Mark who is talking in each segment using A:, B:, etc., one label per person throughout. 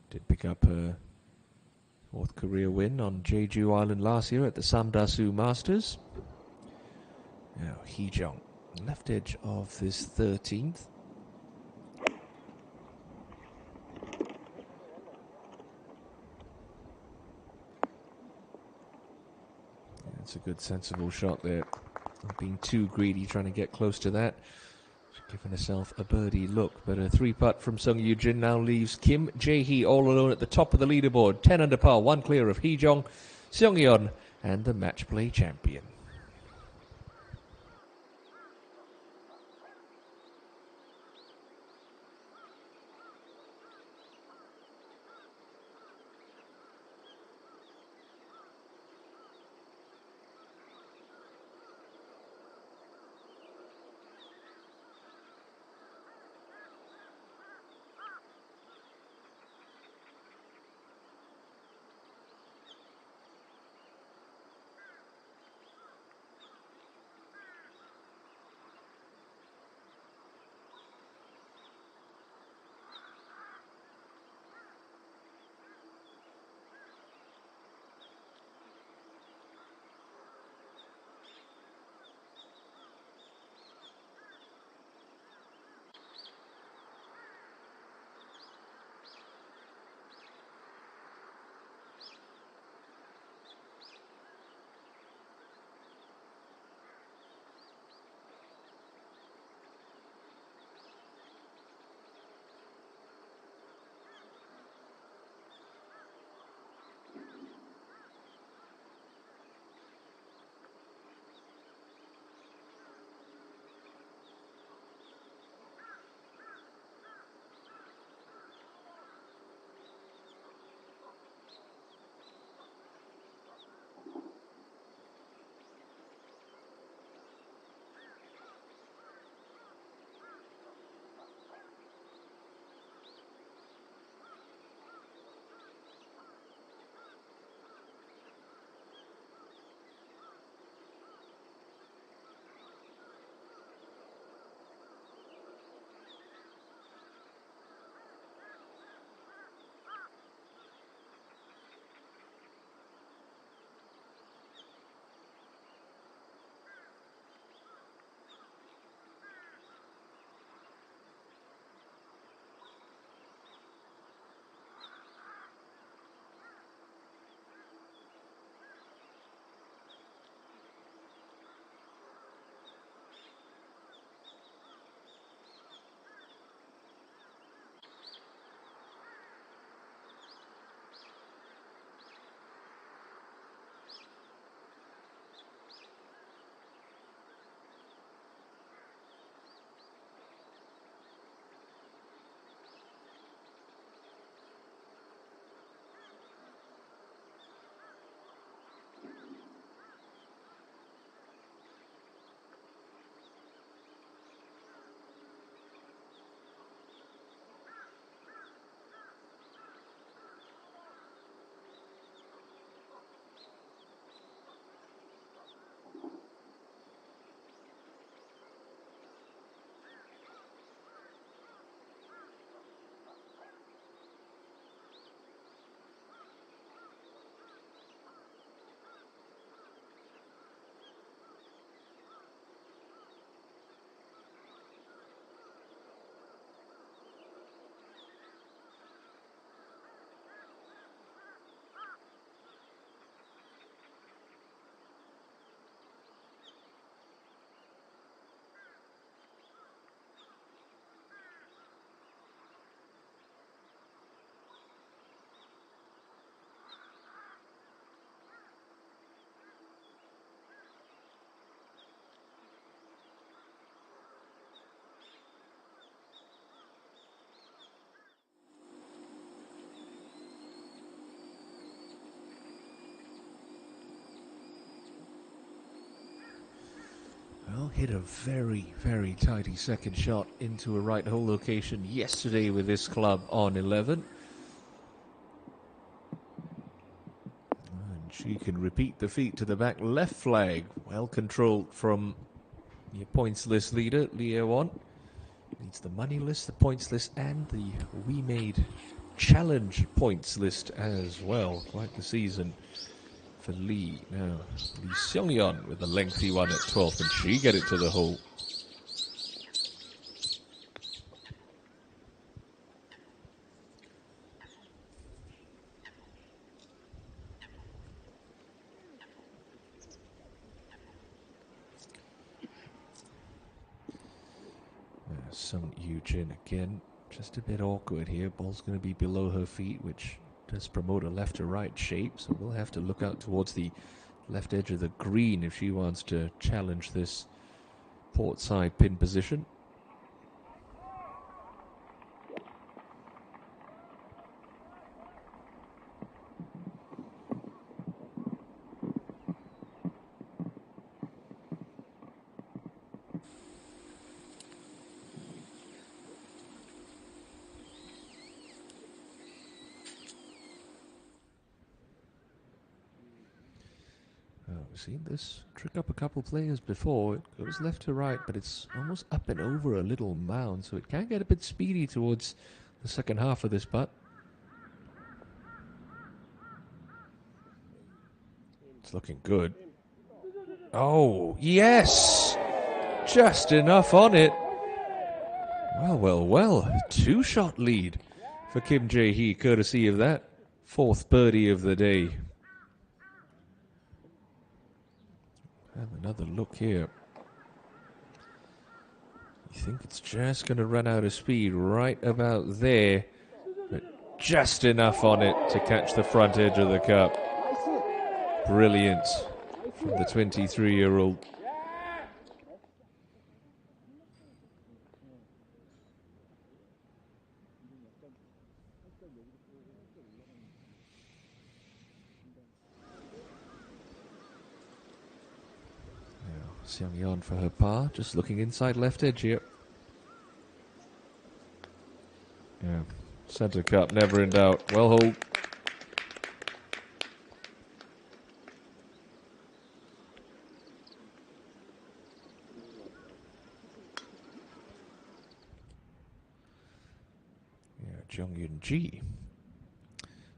A: Did pick up her fourth career win on Jeju Island last year at the Samdasu Masters. Now, Hee Jong, left edge of this 13th. That's a good, sensible shot there. Not being too greedy, trying to get close to that. She's giving herself a birdie look, but a 3-putt from Sung Yoo-jin now leaves Kim Jae-hee all alone at the top of the leaderboard. 10 under par, 1 clear of Hee Jong, Seung-yeon, and the match play champion. Well, hit a very, very tidy second shot into a right hole location yesterday with this club on 11. And she can repeat the feat to the back left flag. Well controlled from your points list leader, Leo Won. Leads the money list, the points list, and the We Made challenge points list as well. Quite the season for Lee. Now, Lee Seong-yeon with a lengthy one at 12th, and she get it to the hole. Sung Yoo-jin again, just a bit awkward here. Ball's going to be below her feet, which does promote a left to right shape, so we'll have to look out towards the left edge of the green if she wants to challenge this port side pin position. We've seen this trick up a couple players before. It goes left to right, but it's almost up and over a little mound, so it can get a bit speedy towards the second half of this putt. It's looking good. Oh, yes! Just enough on it. Well, well, well. Two-shot lead for Kim Jae-hee, courtesy of that fourth birdie of the day. Have another look here. You think it's just going to run out of speed right about there, but just enough on it to catch the front edge of the cup. Brilliant from the 23-year-old. Seong-yeon for her par, just looking inside left edge here. Yeah, centre cup, never in doubt. Well hold. Yeah, Jung-Yoon-ji.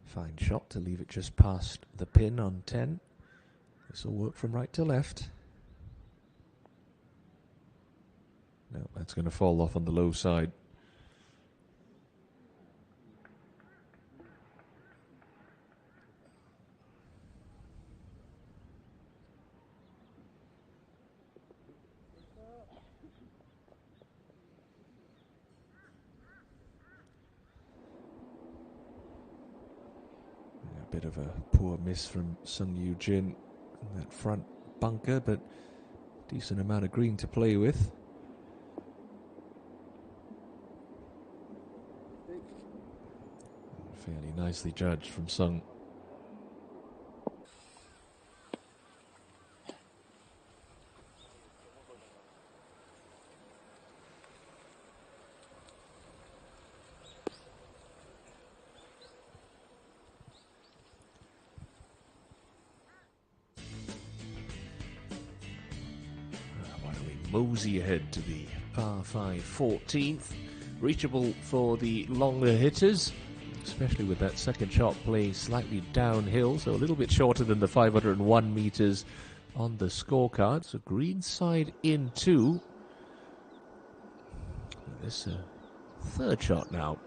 A: Fine shot to leave it just past the pin on 10. This will work from right to left. No, that's going to fall off on the low side. A bit of a poor miss from Sung Yoo-jin in that front bunker, but decent amount of green to play with. Fairly nicely judged from Sung. Why don't we mosey ahead to the par 5 14th, reachable for the longer hitters, especially with that second shot play slightly downhill, so a little bit shorter than the 501 meters on the scorecard. So green side in 2. This third shot now.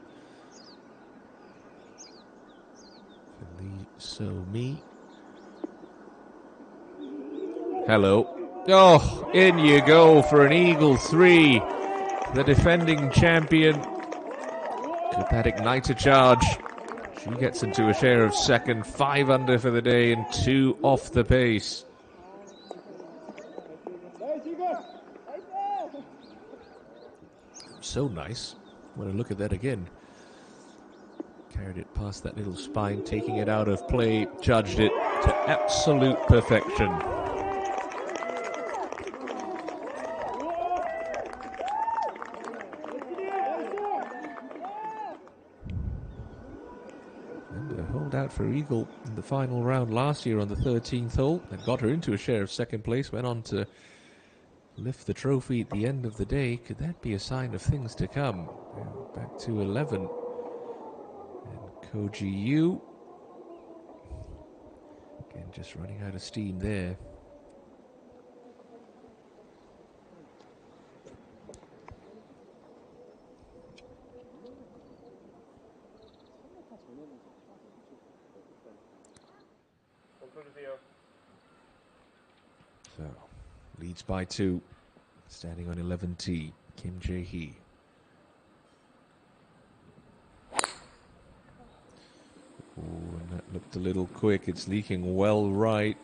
A: For Lee So-mi. Hello. Oh, in you go for an eagle 3. The defending champion. With that igniter charge, she gets into a share of second, 5 under for the day and 2 off the pace. So nice. Want to look at that again. Carried it past that little spine, taking it out of play, judged it to absolute perfection. Out for eagle in the final round last year on the 13th hole and got her into a share of second place, went on to lift the trophy at the end of the day. Could that be a sign of things to come? Back to 11 and Koji Yu. Again, just running out of steam there. So, leads by 2. Standing on 11T, Kim Jae-hee. Oh, and that looked a little quick. It's leaking well right.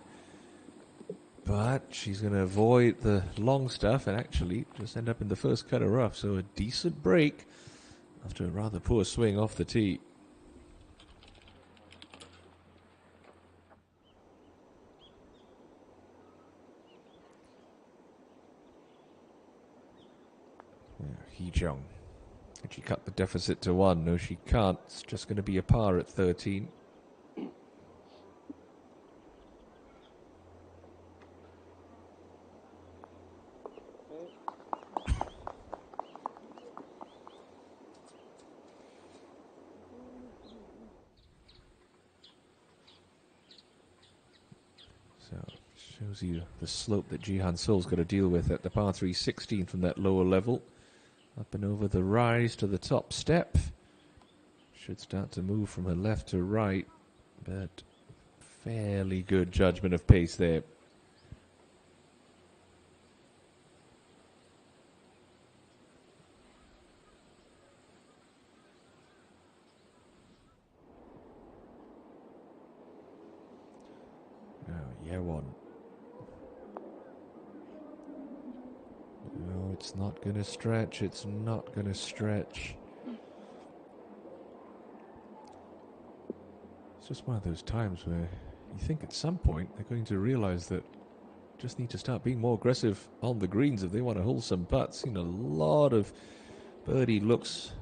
A: But she's going to avoid the long stuff and actually just end up in the first cutter rough. So a decent break after a rather poor swing off the tee. Hee Jung. Can she cut the deficit to 1? No, she can't. It's just going to be a par at 13. So, shows you the slope that Jihan Seol's got to deal with at the par 3 16 from that lower level. Up and over the rise to the top step. Should start to move from her left to right, but fairly good judgment of pace there. Now, Yewon. No, it's not going to stretch. It's not going to stretch. It's just one of those times where you think at some point they're going to realize that just need to start being more aggressive on the greens if they want to hold some putts. Seen a lot of birdie looks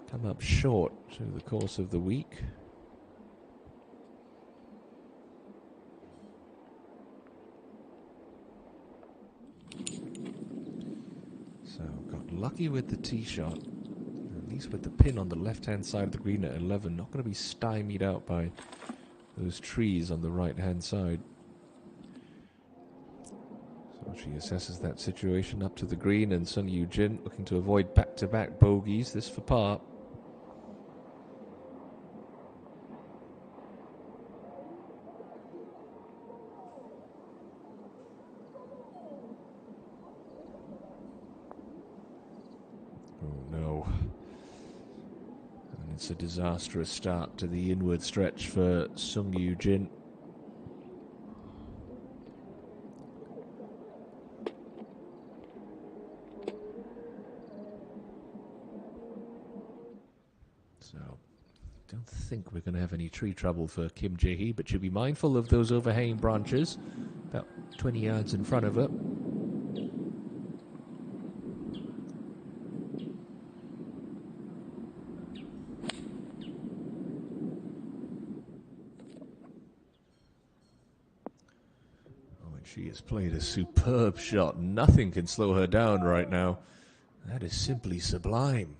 A: come up short through the course of the week. So got lucky with the tee shot, at least with the pin on the left-hand side of the green at 11. Not going to be stymied out by those trees on the right-hand side. So she assesses that situation up to the green, and Sung Yoo Jin looking to avoid back-to-back bogeys. This for par. It's a disastrous start to the inward stretch for Sung Yoo Jin. So, don't think we're going to have any tree trouble for Kim Jae-hee, but she'll be mindful of those overhanging branches about 20 yards in front of her. She has played a superb shot. Nothing can slow her down right now. That is simply sublime.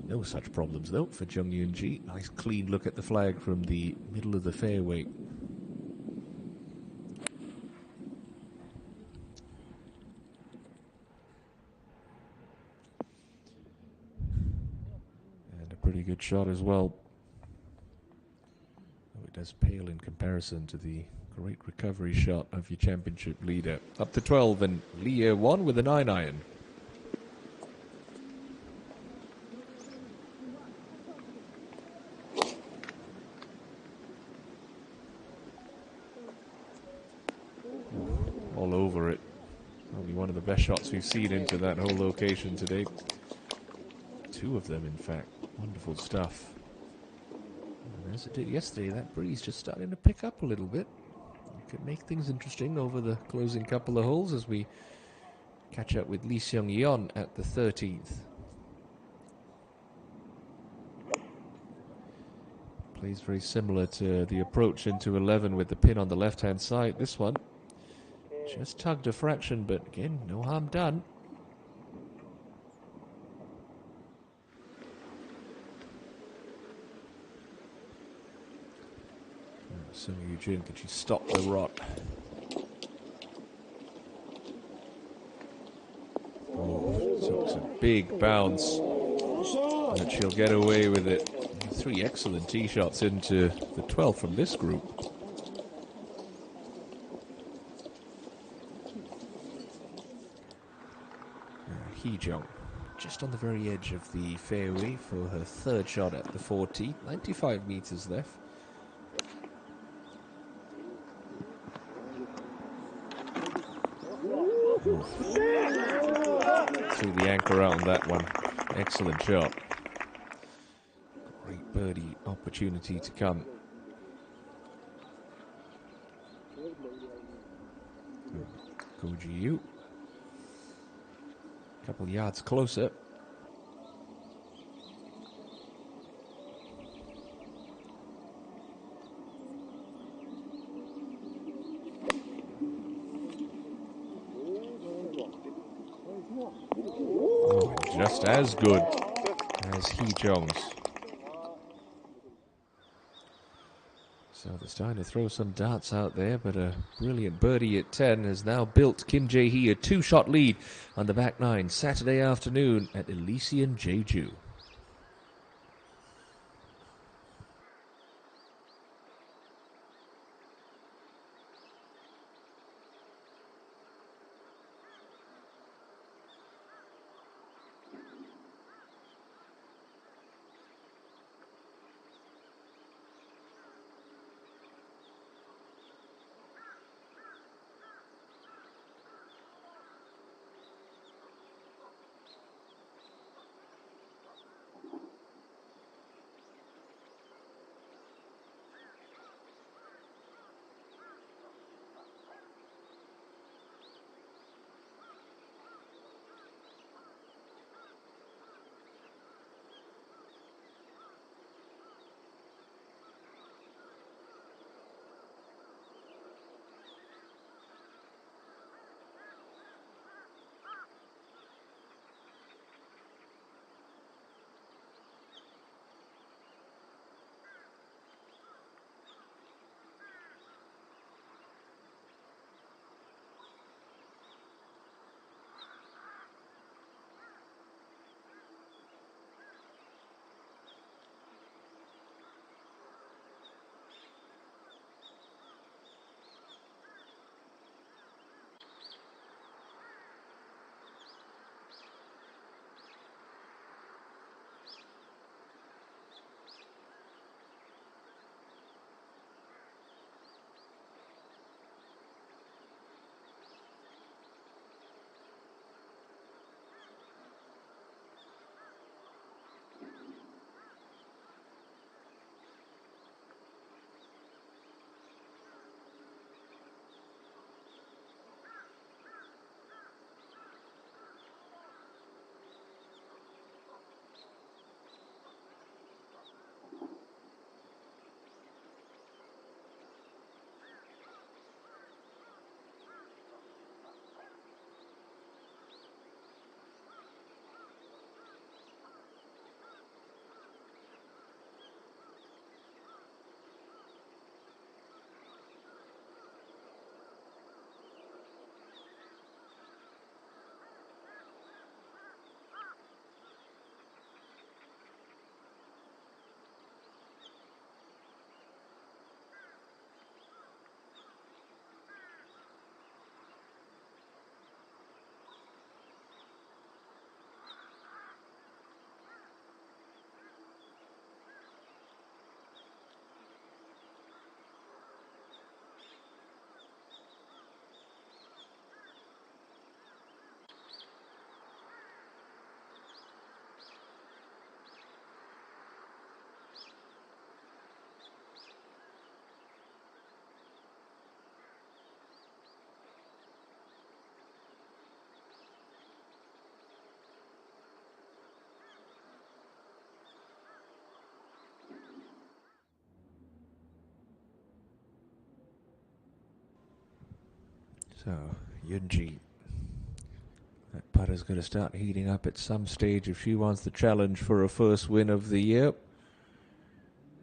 A: No such problems though for Jung Yoon-ji. Nice clean look at the flag from the middle of the fairway. Pretty good shot as well. Oh, it does pale in comparison to the great recovery shot of your championship leader. Up to 12 and Lee Ye-won with a 9-iron. All over it. Only one of the best shots we've seen into that whole location today. Two of them, in fact. Wonderful stuff. And as it did yesterday, that breeze just starting to pick up a little bit. It could make things interesting over the closing couple of holes as we catch up with Lee Seung-yeon at the 13th. Plays very similar to the approach into 11 with the pin on the left-hand side. This one just tugged a fraction, but again, no harm done. Sung Yujin, can she stop the rot? Oh, took a big bounce, but she'll get away with it. 3 excellent tee shots into the 12th from this group. Hee Jung, just on the very edge of the fairway for her 3rd shot at the 40. 95 meters left. Threw the anchor out on that one. Excellent shot. Great birdie opportunity to come. Koji Yu. Couple yards closer. Oh, just as good as Hee Jung's. So they're starting to throw some darts out there, but a brilliant birdie at 10 has now built Kim Jae-hee a 2-shot lead on the back 9 Saturday afternoon at Elysian Jeju. So, Yunji, that putter's going to start heating up at some stage if she wants the challenge for a first win of the year.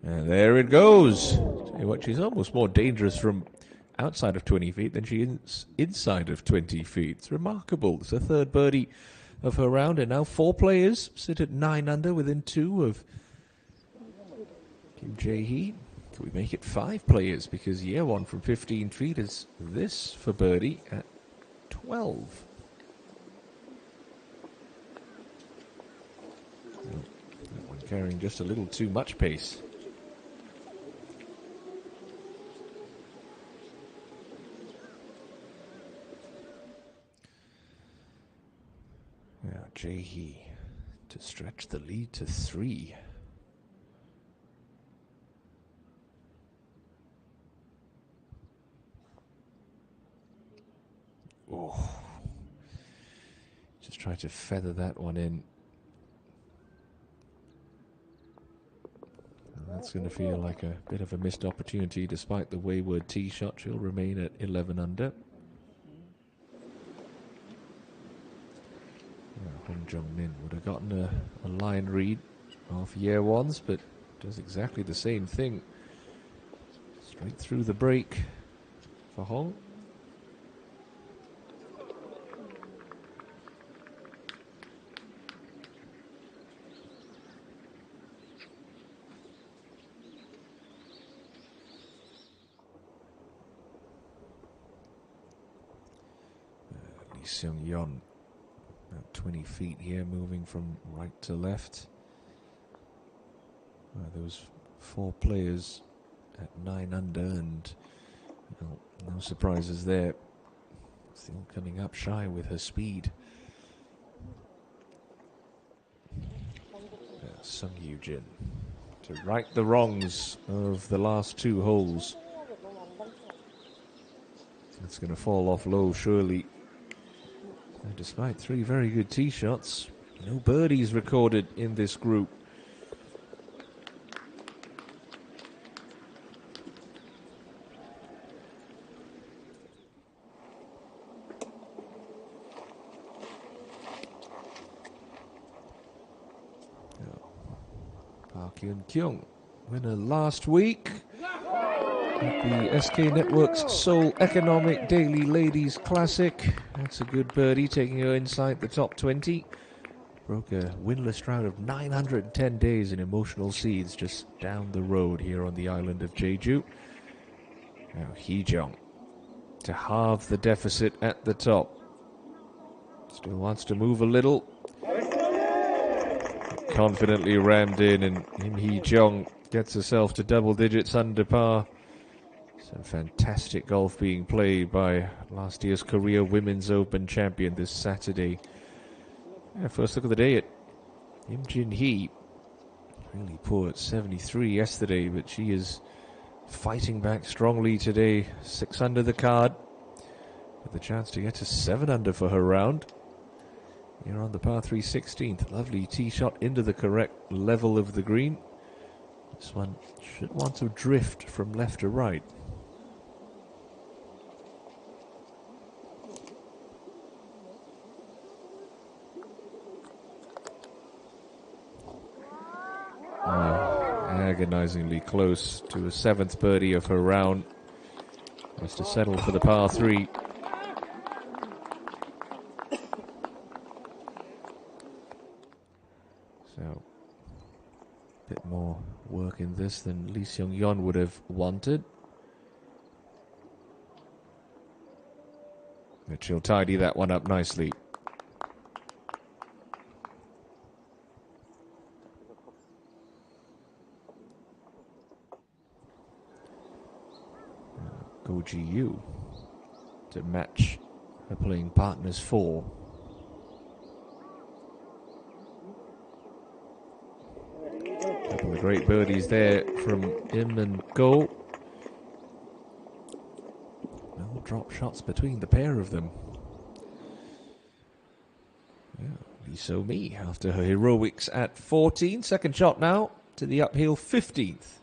A: And there it goes. Tell you what, she's almost more dangerous from outside of 20 feet than she is inside of 20 feet. It's remarkable. It's a third birdie of her round, and now 4 players sit at 9 under within 2 of Kim Jae-hee. Can we make it 5 players? Because year 1 from 15 feet is this for birdie at 12. That one carrying just a little too much pace. Now Jae-hee to stretch the lead to 3. Oh, just try to feather that one in. And that's going to feel like a bit of a missed opportunity despite the wayward tee shot. She'll remain at 11 under. Hong Jung-min would have gotten a line read off year 1's, but does exactly the same thing. Straight through the break for Hong. Lee Seung-yeon. About 20 feet here, moving from right to left. Those 4 players at 9 under, and well, no surprises there. Still coming up shy with her speed. Sung Yoo-jin to right the wrongs of the last 2 holes. It's going to fall off low, surely. And despite 3 very good tee shots, no birdies recorded in this group. Park Hyun-kyung, winner last week at the SK Network's Seoul Economic Daily Ladies Classic. That's a good birdie, taking her inside the top 20. Broke a winless drought of 910 days in emotional seeds just down the road here on the island of Jeju. Now Hee-jung to halve the deficit at the top. Still wants to move a little. Confidently rammed in, and Im Hee-jung gets herself to double digits under par. Some fantastic golf being played by last year's Korea Women's Open champion this Saturday. Yeah, first look of the day at Im Jin-hee. Really poor at 73 yesterday, but she is fighting back strongly today. 6 under the card, with the chance to get to 7 under for her round. Here on the par 3 16th. Lovely tee shot into the correct level of the green. This one should want to drift from left to right. Agonizingly close to a 7th birdie of her round. Has to settle for the par 3. So, a bit more work in this than Lee Seung-yeon would have wanted. But she'll tidy that one up nicely. Go Ji-yu to match her playing partner's 4. Couple of great birdies there from Im and Go. No drop shots between the pair of them. Yeah, Lee So-mi after her heroics at 14. Second shot now to the uphill 15th.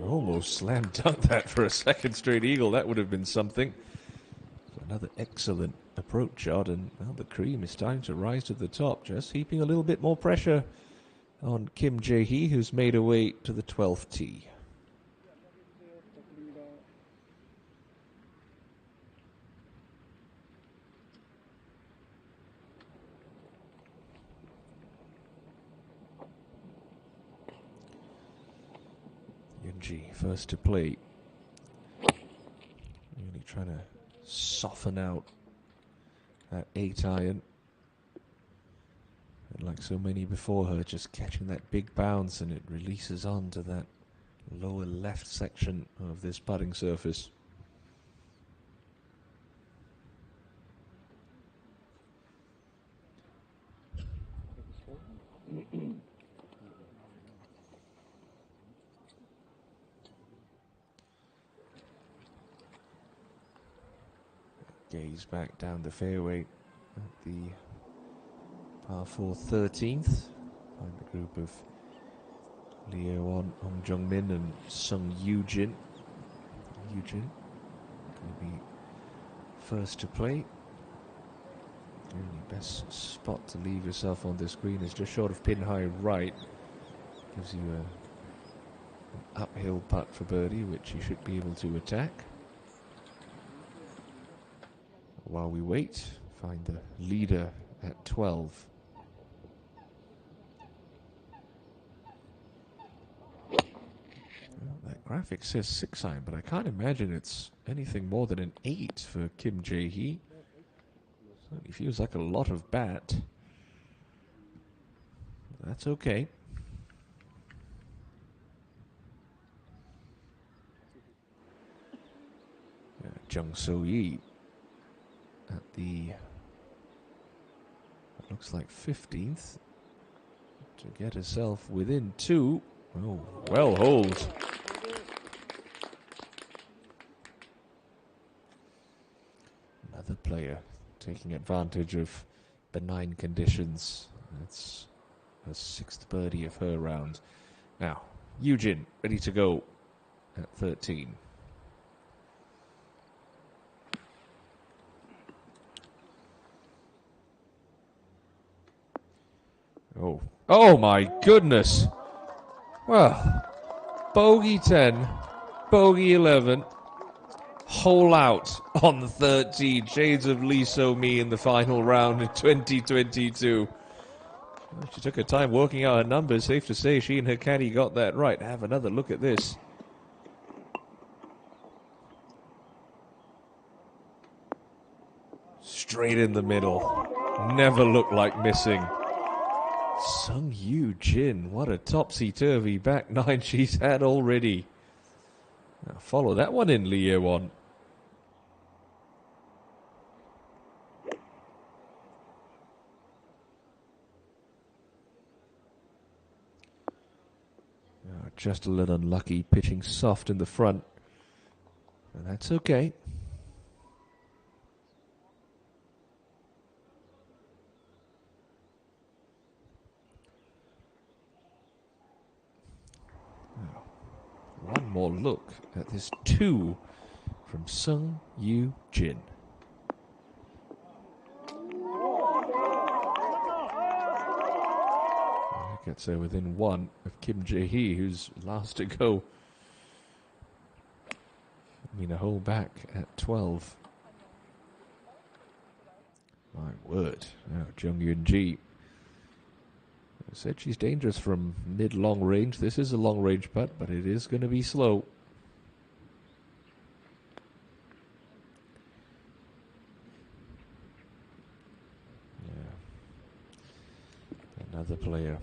A: Almost slam dunked that for a second straight eagle. That would have been something. Another excellent approach shot, and well, the cream is time to rise to the top, just heaping a little bit more pressure on Kim Jae-hee, who's made her way to the 12th tee. ENG first to play. Really trying to soften out that 8-iron. And like so many before her, just catching that big bounce, and it releases onto that lower left section of this putting surface. Gaze back down the fairway at the par 4 13th. Find the group of Lee Won, Hong Jung-min and Sung Yoo-jin. Yoo-jin going to be first to play. Really best spot to leave yourself on this green is just short of pin high right. Gives you an uphill putt for birdie, which you should be able to attack. While we wait, find the leader at 12. Well, that graphic says 6-iron, but I can't imagine it's anything more than an 8 for Kim Jae-hee. Certainly feels like a lot of bat. That's okay. Jung So-yi at the, it looks like 15th, to get herself within 2. Oh, well holed. Another player taking advantage of benign conditions. That's her 6th birdie of her round. Now, Yoo-jin ready to go at 13. Oh my goodness. Well, bogey 10, bogey 11, hole out on the 13. Shades of Lee So-mi in the final round in 2022. Well, she took her time working out her numbers. Safe to say she and her caddy got that right. Have another look at this. Straight in the middle. Never looked like missing. Sung Yoo-jin, what a topsy-turvy back 9 she's had already. Now follow that one in, Lee Won. Just a little unlucky, pitching soft in the front. And that's okay. One more look at this 2 from Sung Yoo-jin. Gets her within 1 of Kim Jae-hee, who's last to go. I mean, a hole back at 12. My word. Now, Jung Yoon-ji. I said she's dangerous from mid-long range. This is a long-range putt, but it is going to be slow. Yeah. Another player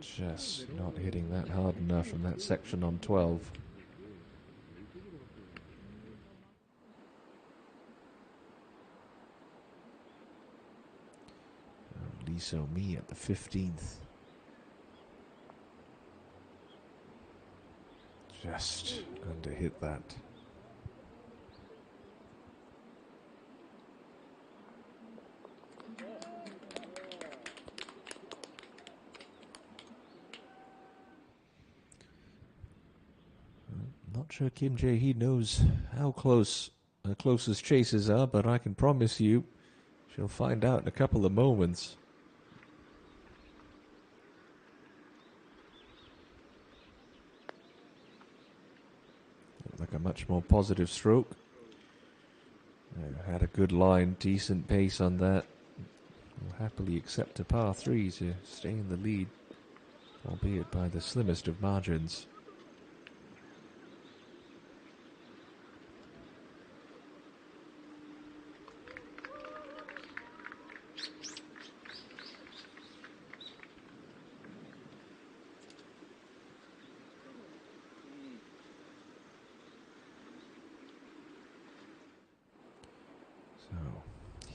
A: just not hitting that hard enough from that section on 12. Lee So-mi at the 15th. Just under hit that. Not sure Kim Jae-hee knows how close her closest chasers are, but I can promise you she'll find out in a couple of moments. Like a much more positive stroke. Had a good line, decent pace on that. Will happily accept a par 3 to stay in the lead, albeit by the slimmest of margins.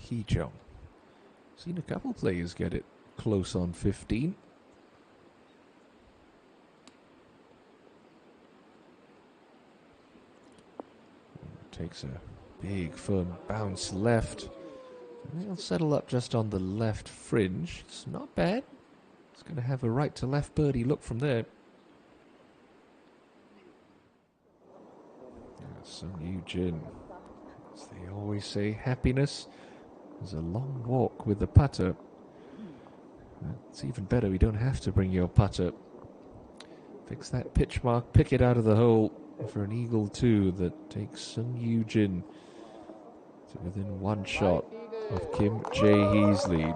A: Hee-jung. Seen a couple players get it close on 15. Takes a big firm bounce left. And he'll settle up just on the left fringe. It's not bad. It's going to have a right to left birdie look from there. Sung Yoo-jin. As they always say, happiness is a long walk with the putter. It's even better we don't have to bring your putter. Fix that pitch mark, pick it out of the hole for an eagle 2 that takes Sung Yoo-jin to within one shot of Kim Jae-hee's lead.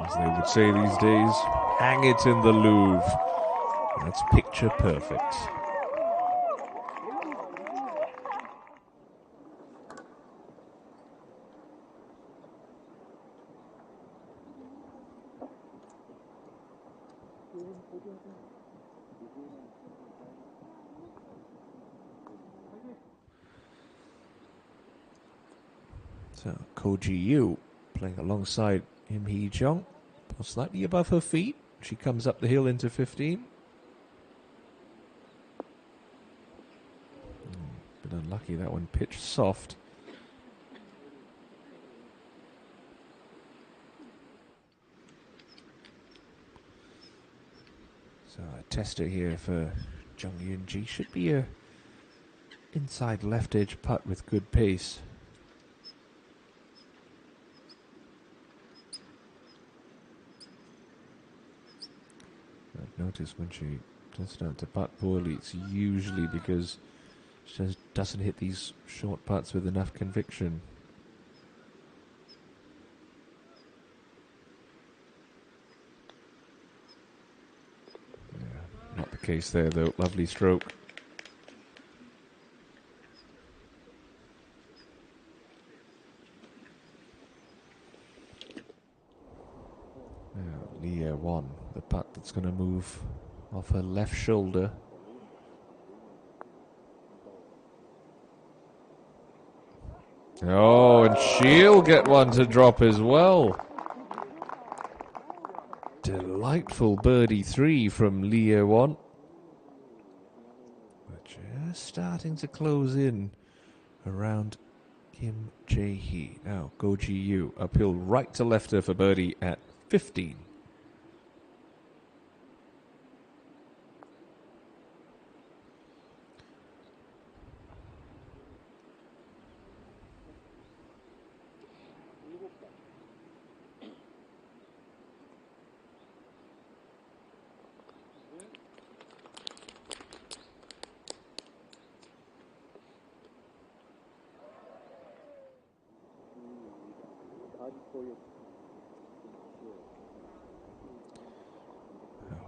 A: As they would say these days, hang it in the Louvre. That's picture perfect. So Ko Ji-yu playing alongside Im Hee-jung, slightly above her feet. She comes up the hill into 15. Bit unlucky that one, pitched soft. So a tester here for Jung Yoon-ji. Should be a inside left edge putt with good pace. I've noticed when she does start to putt poorly, it's usually because she just doesn't hit these short putts with enough conviction. Yeah, not the case there though. Lovely stroke. Leah Won, the putt that's going to move off her left shoulder. Oh, and she'll get one to drop as well. Delightful birdie 3 from Leah Won. But just starting to close in around Kim Jae-hee. Now, Ko Ji-yu uphill right to left her for birdie at 15.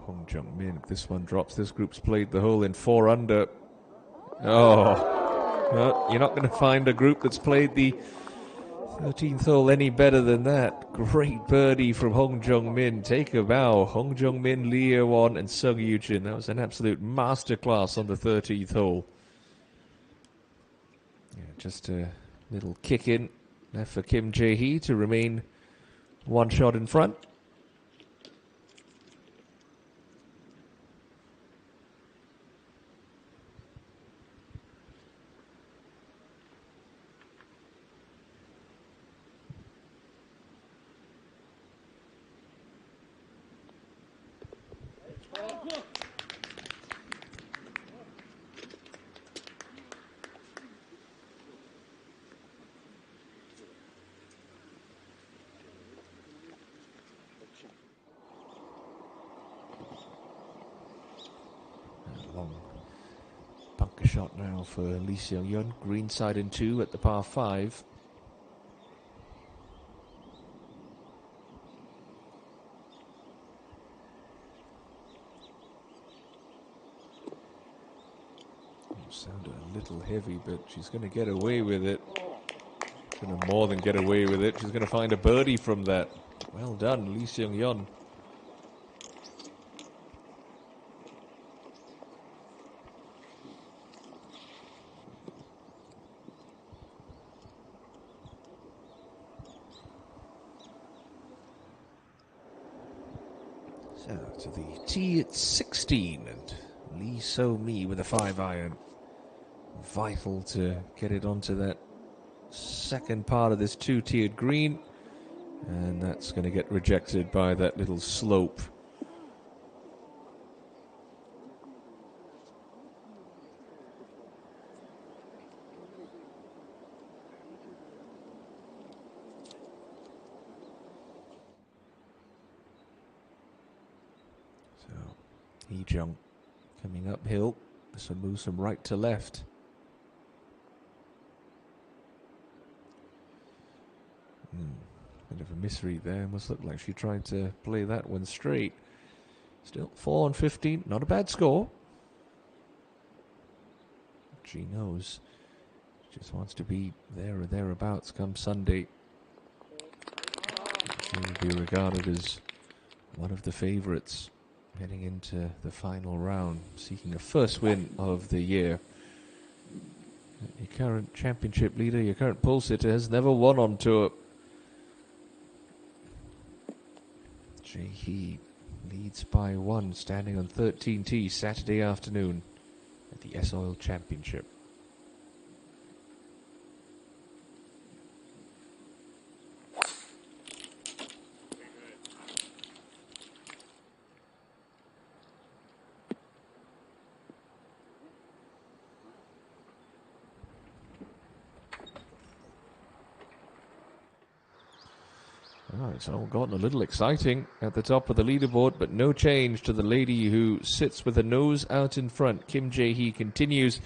A: Hong Jung-min, if this one drops, this group's played the hole in 4 under. Oh, well, you're not going to find a group that's played the 13th hole any better than that. Great birdie from Hong Jung-min. Take a bow. Hong Jung-min, Leah Won, and Sung Yoo-jin. That was an absolute masterclass on the 13th hole. Yeah, just a little kick in left for Kim Jae-hee to remain one shot in front. Long bunker shot now for Lee Seung-yeon. Green side and 2 at the par 5. Sounded a little heavy, but she's going to get away with it. Going to more than get away with it. She's going to find a birdie from that. Well done, Lee Seung-yeon. So to the tee at 16, and Lee So-mi with a 5-iron. Vital to get it onto that second part of this 2-tiered green, and that's going to get rejected by that little slope. So Hee-jung coming uphill. This will move from right to left. Bit of a misread there. Must look like she tried to play that one straight. Still 4 on 15. Not a bad score. She knows. She just wants to be there or thereabouts come Sunday. She will be regarded as one of the favourites heading into the final round, seeking a first win of the year. Your current championship leader, your current pole sitter, has never won on tour. Jae-hee leads by 1, standing on 13T Saturday afternoon at the S-Oil Championship. Oh, it's all gotten a little exciting at the top of the leaderboard, but no change to the lady who sits with her nose out in front. Kim Jae-hee continues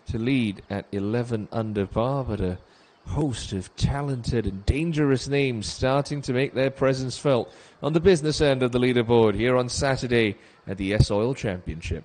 A: to lead at 11 under par, but a host of talented and dangerous names starting to make their presence felt on the business end of the leaderboard here on Saturday at the S-Oil Championship.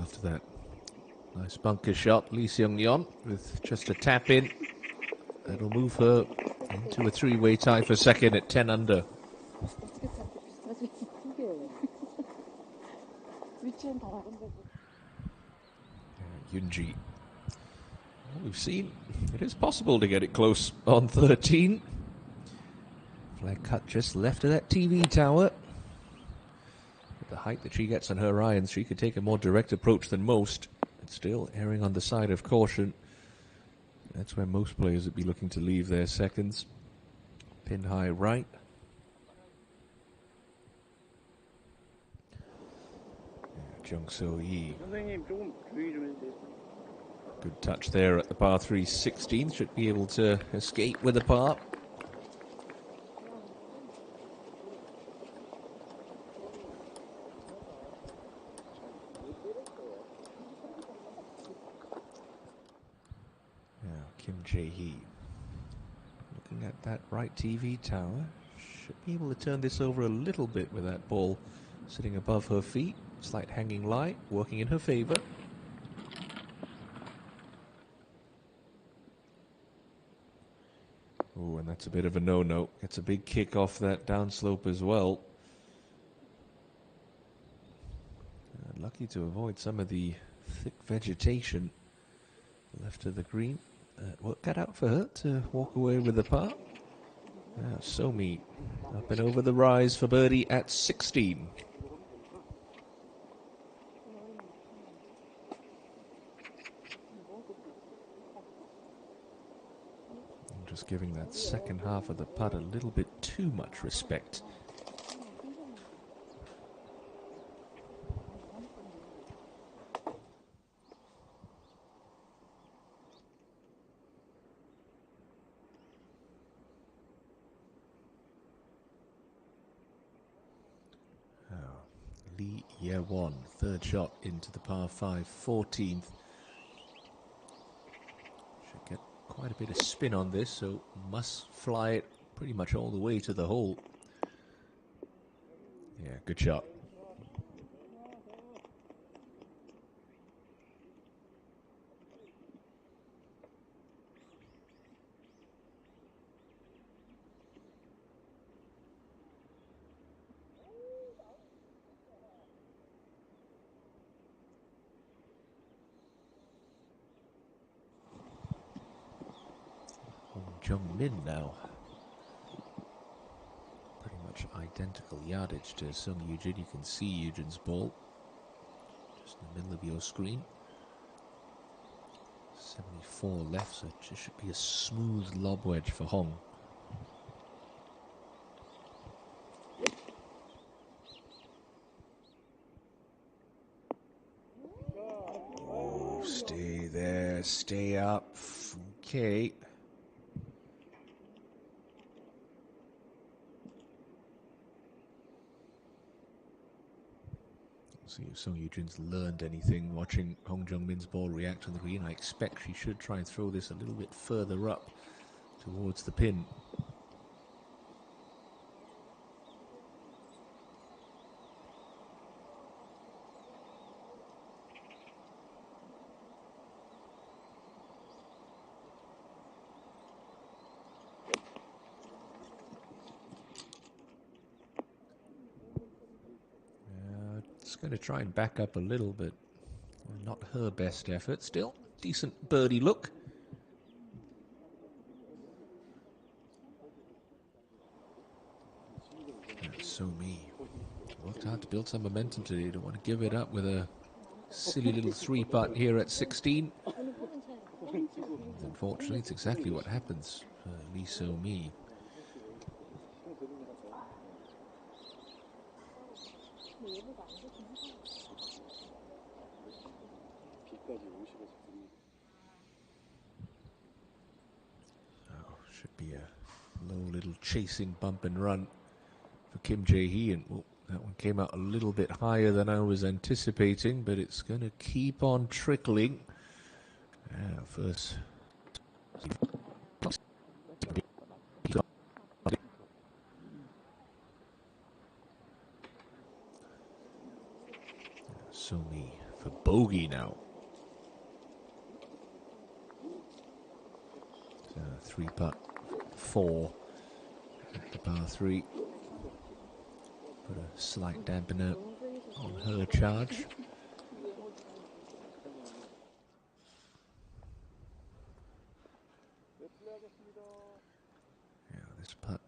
A: after that nice bunker shot. Lee Seung-yeon with just a tap in. That'll move her into a three-way tie for second at 10 under. Yoonji. Well, we've seen it is possible to get it close on 13. Flag cut just left of that TV tower. With the height that she gets on her irons, she could take a more direct approach than most. But still erring on the side of caution. That's where most players would be looking to leave their seconds. Pin high right. Jung So-hee. Good touch there at the par 3 16th. Should be able to escape with a par. Kim Jae-hee looking at that right TV tower. Should be able to turn this over a little bit with that ball sitting above her feet. Slight hanging lie, working in her favor. Oh, and that's a bit of a no-no. Gets a big kick off that downslope as well. Lucky to avoid some of the thick vegetation left of the green. Worked that out for her to walk away with the par. Now Somi up and over the rise for birdie at 16. Just giving that second half of the putt a little bit too much respect. Lee Ye-won, third shot into the par 5, 14th. Should get quite a bit of spin on this, so must fly it pretty much all the way to the hole. Yeah, good shot. Jung-min now. Pretty much identical yardage to Sung Yoo-jin. You can see Yoo-jin's ball just in the middle of your screen. 74 left, so it just should be a smooth lob wedge for Hong. Oh, stay there, stay up. Okay. See if Sung Yoo-jin's learned anything watching Hong Jung-min's ball react to the green. I expect she should try and throw this a little bit further up towards the pin. Going to try and back up a little, but not her best effort. Still, decent birdie look. That's So-mi. Worked hard to build some momentum today. Don't want to give it up with a silly little three-putt here at 16. Unfortunately, it's exactly what happens for Lee So-mi. Should be a low little chasing bump and run for Kim Jae-hee, and that one came out a little bit higher than I was anticipating, but it's going to keep on trickling. First. So-mi for bogey. bogey now. So 3-putt, 4 at the par 3. Put a slight dampener on her charge. Yeah, this putt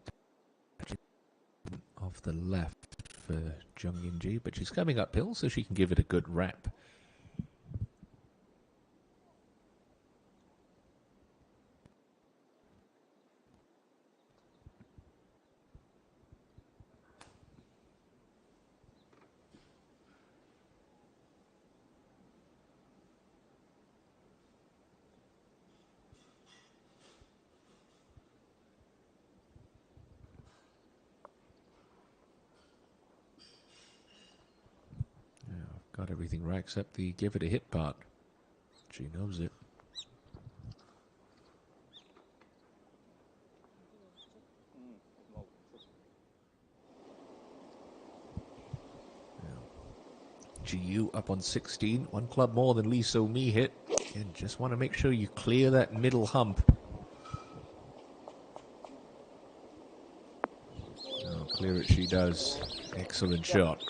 A: off the left for Jung Yinji, but she's coming uphill, so she can give it a good wrap. Got everything right except the give it a hit part. She knows it. GU up on 16, 1 club more than Lee So Mi hit. And just want to make sure you clear that middle hump. Oh, clear it she does. Excellent shot.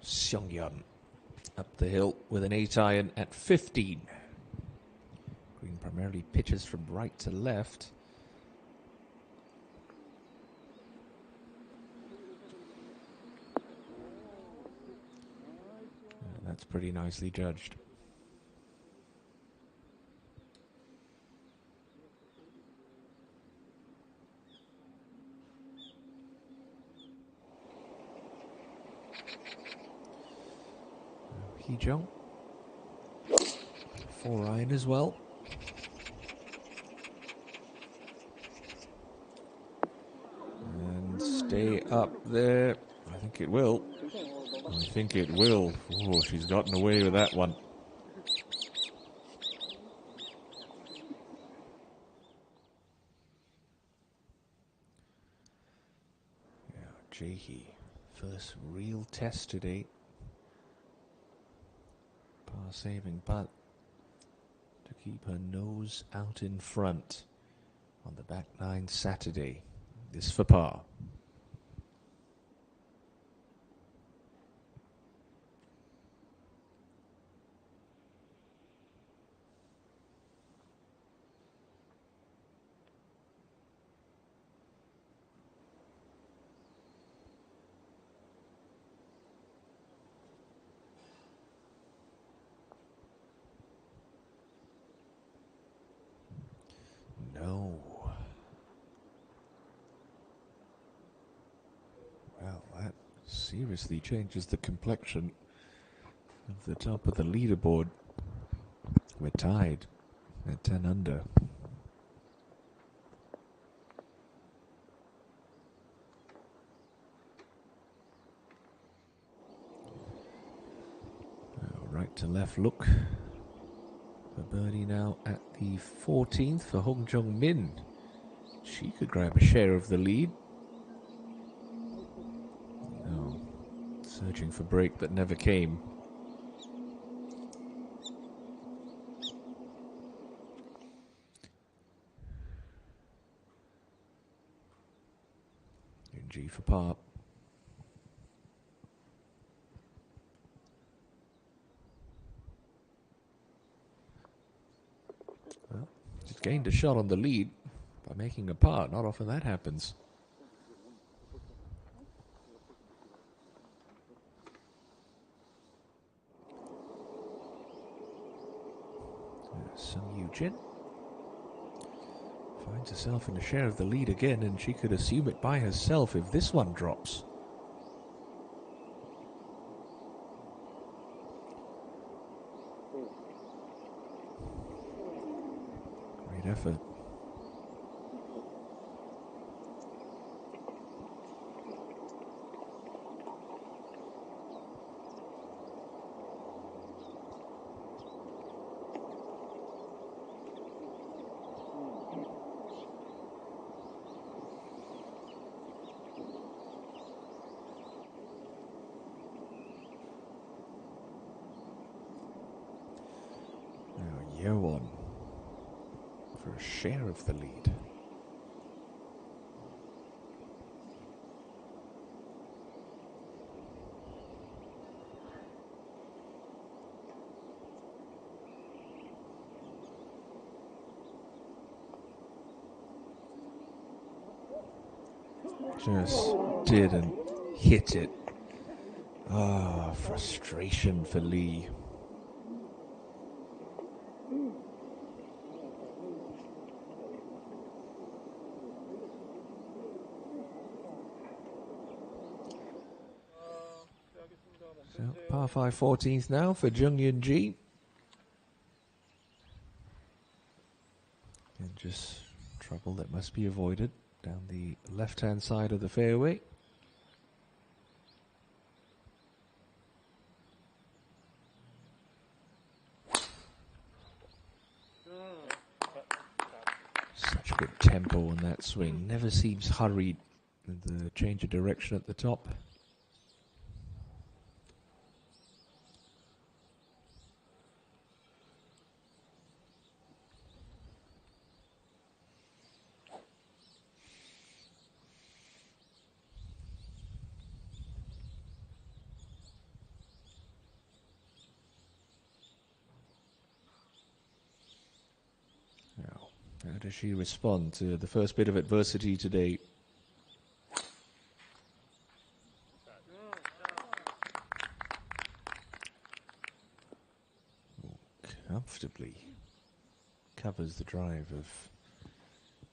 A: Seong-yeon up the hill with an 8-iron at 15. Green primarily pitches from right to left. And that's pretty nicely judged. Hee-jung, 4-iron as well. And stay up there. I think it will. I think it will. Oh, she's gotten away with that one. Yeah, Jae-hee, first real test today. Par-saving putt to keep her nose out in front on the back nine Saturday. This for par. No. Well, that seriously changes the complexion of the top of the leaderboard. We're tied at 10 under. Right to left look for birdie now at the 14th for Hong Jung Min. She could grab a share of the lead. Oh, searching for break that never came. ENG for par. Well, she's gained a shot on the lead by making a par. Not often that happens. Sung Yoo-jin finds herself in a share of the lead again, and she could assume it by herself if this one drops. Great effort. for a share of the lead. Just didn't hit it. Ah, frustration for Lee. So, par 5 14th now for Jung Yun Ji. And just trouble that must be avoided down the left-hand side of the fairway. Such good tempo on that swing. Never seems hurried with the change of direction at the top. How does she respond to the first bit of adversity today? Comfortably covers the drive of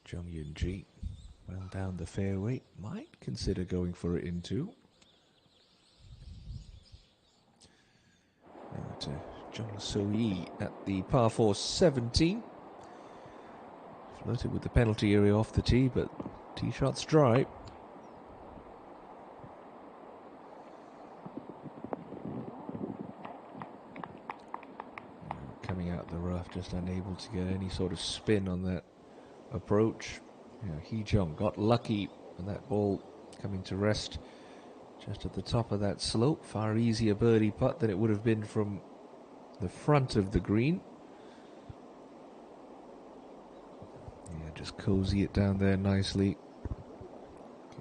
A: Jung Yun Ji. Well down the fairway. Might consider going for it in two. Now to Jung So-yi at the par 4 17. Flirted with the penalty area off the tee, but tee shot's dry. Coming out the rough, just unable to get any sort of spin on that approach. Hee Jung got lucky and that ball coming to rest just at the top of that slope. Far easier birdie putt than it would have been from the front of the green. Just cozy it down there nicely.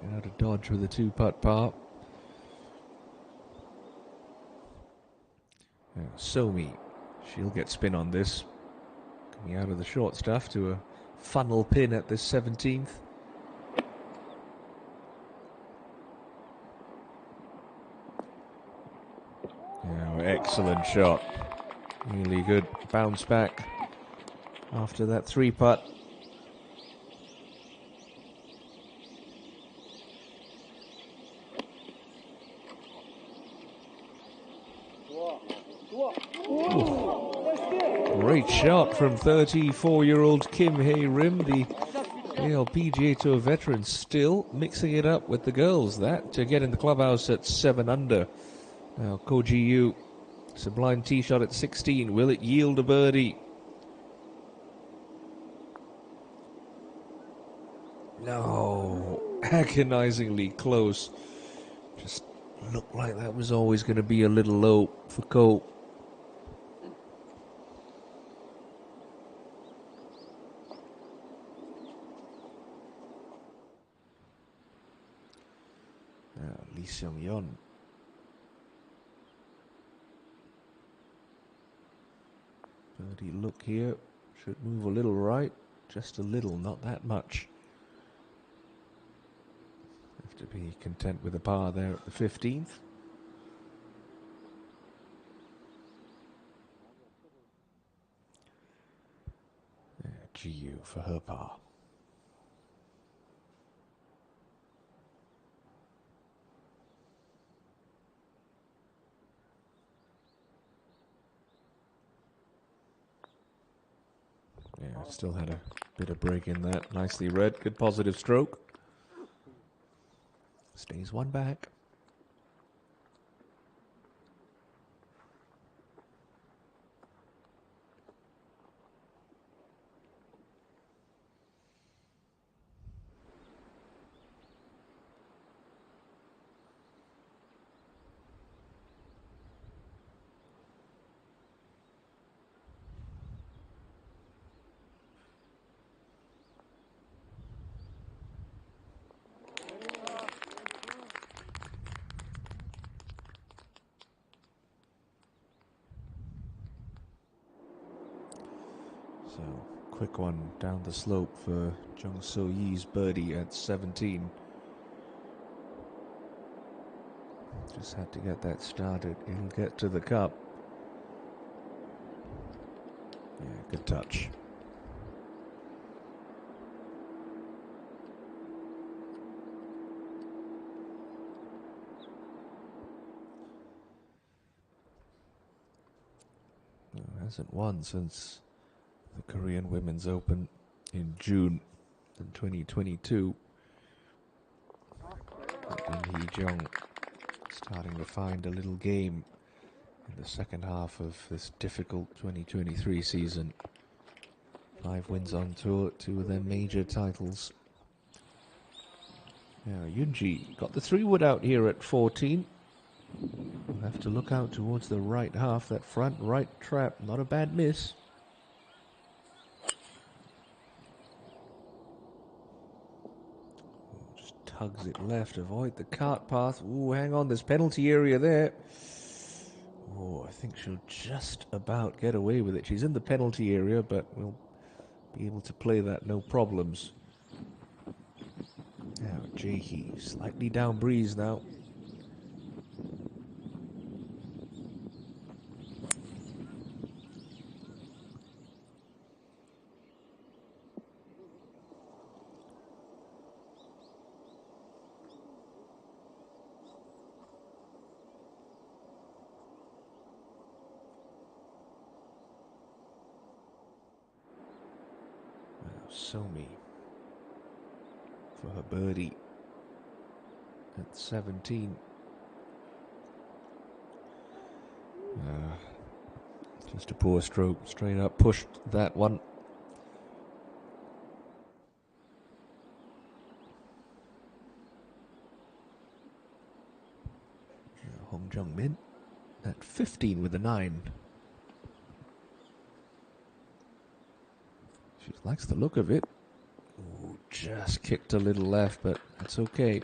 A: Get out of dodge with a 2-putt par. Somi, she'll get spin on this. Coming out of the short stuff to a funnel pin at the 17th. Excellent shot. Really good bounce back after that 3-putt. Great shot from 34-year-old Kim Hae-rim, the KLPGA Tour veteran, still mixing it up with the girls. That to get in the clubhouse at 7 under. Now Ko Ji-yu, sublime tee shot at 16. Will it yield a birdie? No, agonizingly close. Just looked like that was always going to be a little low for Ko. Lee Seung-yeon. Birdie look here. Should move a little right. Just a little, not that much. Have to be content with a par there at the 15th. Ji-yu for her par. Still had a bit of break in that. Nicely read. Good positive stroke. Stays one back. So, quick one down the slope for Jung So Yee's birdie at 17. Just had to get that started. He'll get to the cup. Yeah, good touch. No, hasn't won since the Korean Women's Open in June in 2022. Hee Jung starting to find a little game in the second half of this difficult 2023 season. 5 wins on tour, 2 of them major titles. Now Yunji got the 3-wood out here at 14. We'll have to look out towards the right half, that front right trap, not a bad miss. Just tugs it left, avoid the cart path. Ooh, hang on, there's penalty area there. Oh, I think she'll just about get away with it. She's in the penalty area, but we'll be able to play that no problems. Now, Jae-hee, slightly down breeze now. Somi for her birdie at 17. Just a poor stroke, straight up, pushed that one. Hong Jung-min at 15 with a 9. She likes the look of it. Ooh, just kicked a little left, but that's okay.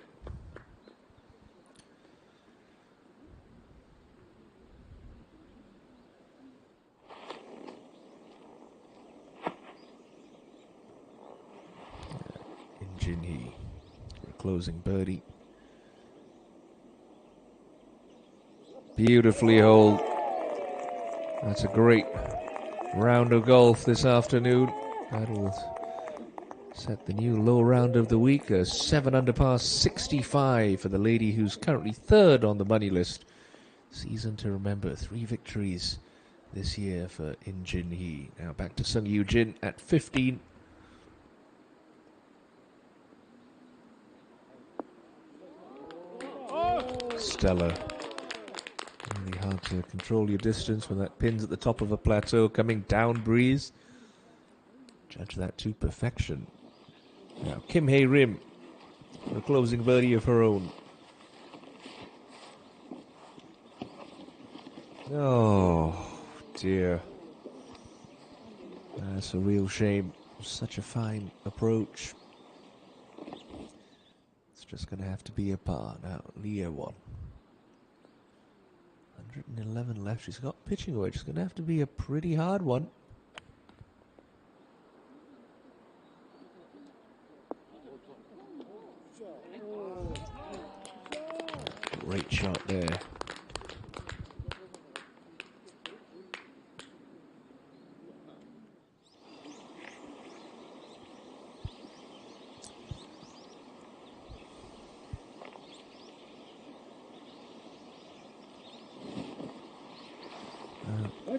A: Jin-hee for a closing birdie. Beautifully holed. That's a great round of golf this afternoon. That'll set the new low round of the week. A 7 under par 65 for the lady who's currently 3rd on the money list. Season to remember, 3 victories this year for In Jin-hee. Now back to Sung Yoo-jin at 15. Stellar. Really hard to control your distance when that pin's at the top of a plateau coming down breeze. Judge that to perfection. Now Kim Hae-rim, a closing birdie of her own. Oh dear. That's a real shame. Such a fine approach. It's just going to have to be a par. Now Leah won. 111 left. She's got pitching away. It's going to have to be a pretty hard one. Great shot there.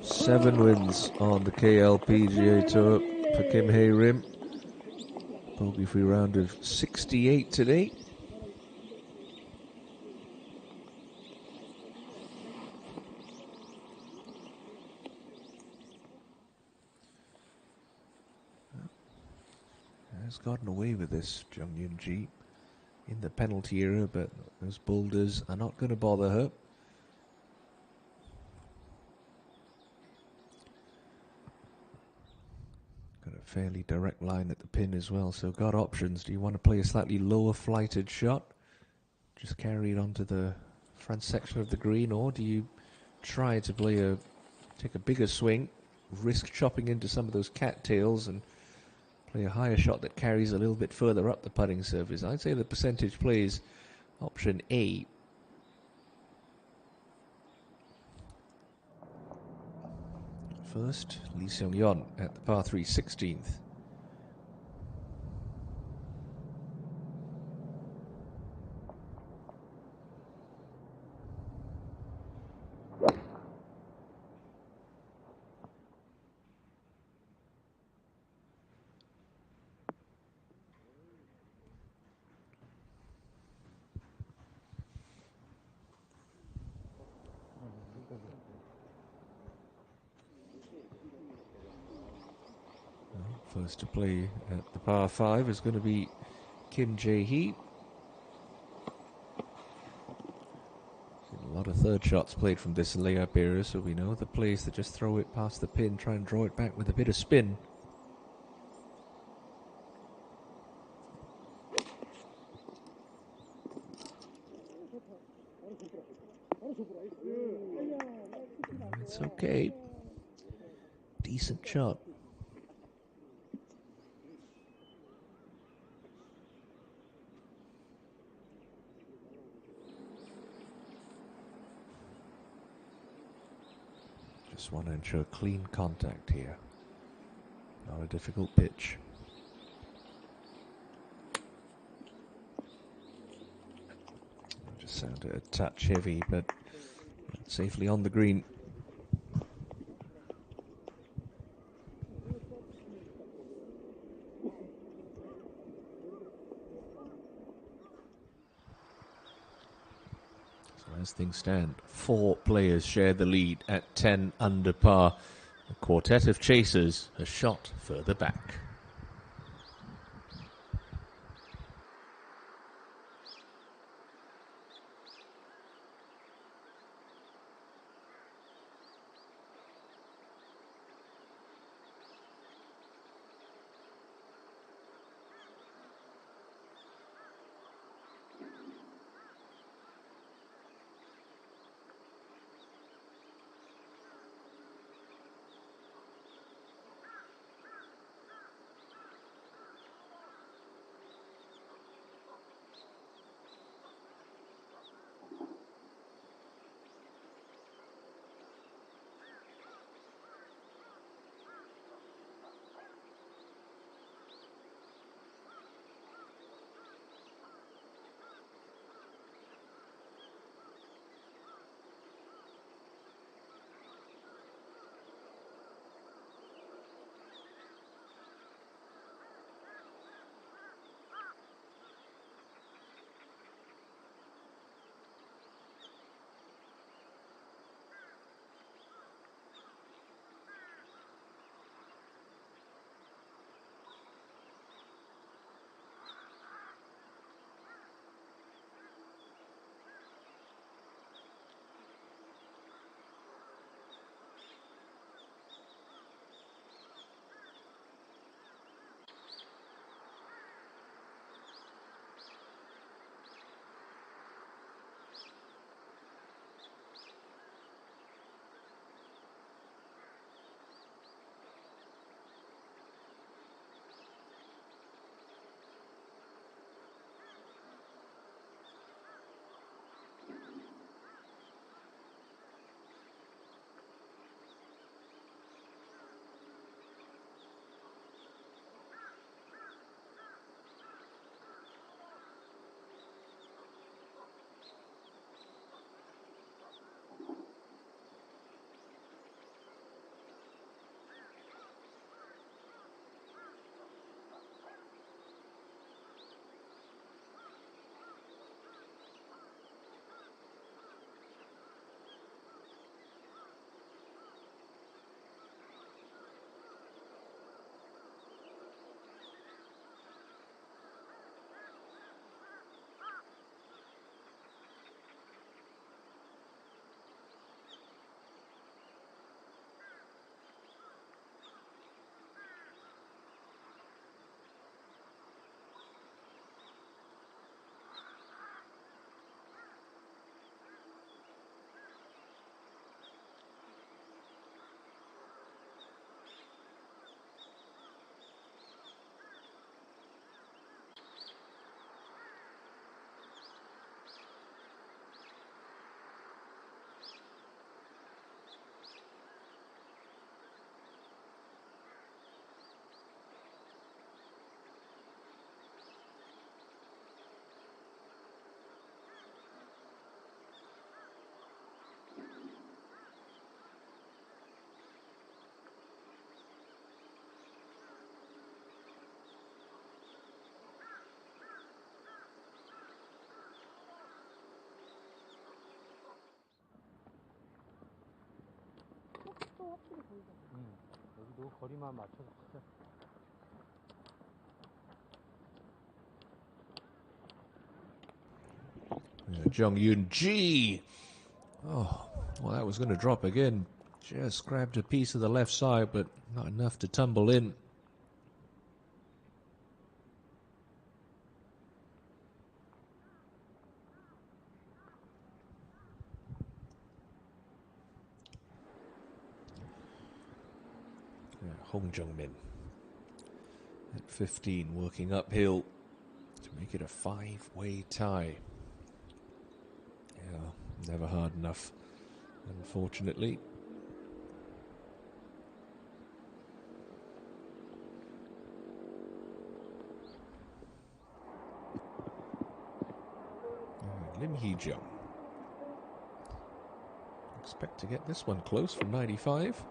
A: Seven wins on the KLPGA Tour for Kim Hae-rim. Bogey-free round of 68 today. Has gotten away with this, Jung Yoon-ji, in the penalty area, but those boulders are not going to bother her. Got a fairly direct line at the pin as well, so got options. Do you want to play a slightly lower flighted shot? Just carry it onto the front section of the green, or do you try to take a bigger swing risk chopping into some of those cattails and play a higher shot that carries a little bit further up the putting surface, I'd say the percentage plays option A. First, Lee Seung-yeon at the par 3 16th. First to play at the par 5 is going to be Kim Jae-hee. A lot of third shots played from this layup area, so we know the plays that just throw it past the pin, try and draw it back with a bit of spin. It's okay. Decent shot. Just want to ensure clean contact here. Not a difficult pitch. Just sounded a touch heavy, but safely on the green. As things stand, 4 players share the lead at 10 under par. The quartet of chasers has shot further back.
B: 여기도 거리만 맞춰서 치자.
A: Jung Yoon Ji. Oh, well, that was going to drop again. Just grabbed a piece of the left side, but not enough to tumble in. Hong Jung-min at 15, working uphill to make it a 5-way tie. Yeah, never hard enough, unfortunately. Lim Hee-jung. Expect to get this one close from 95.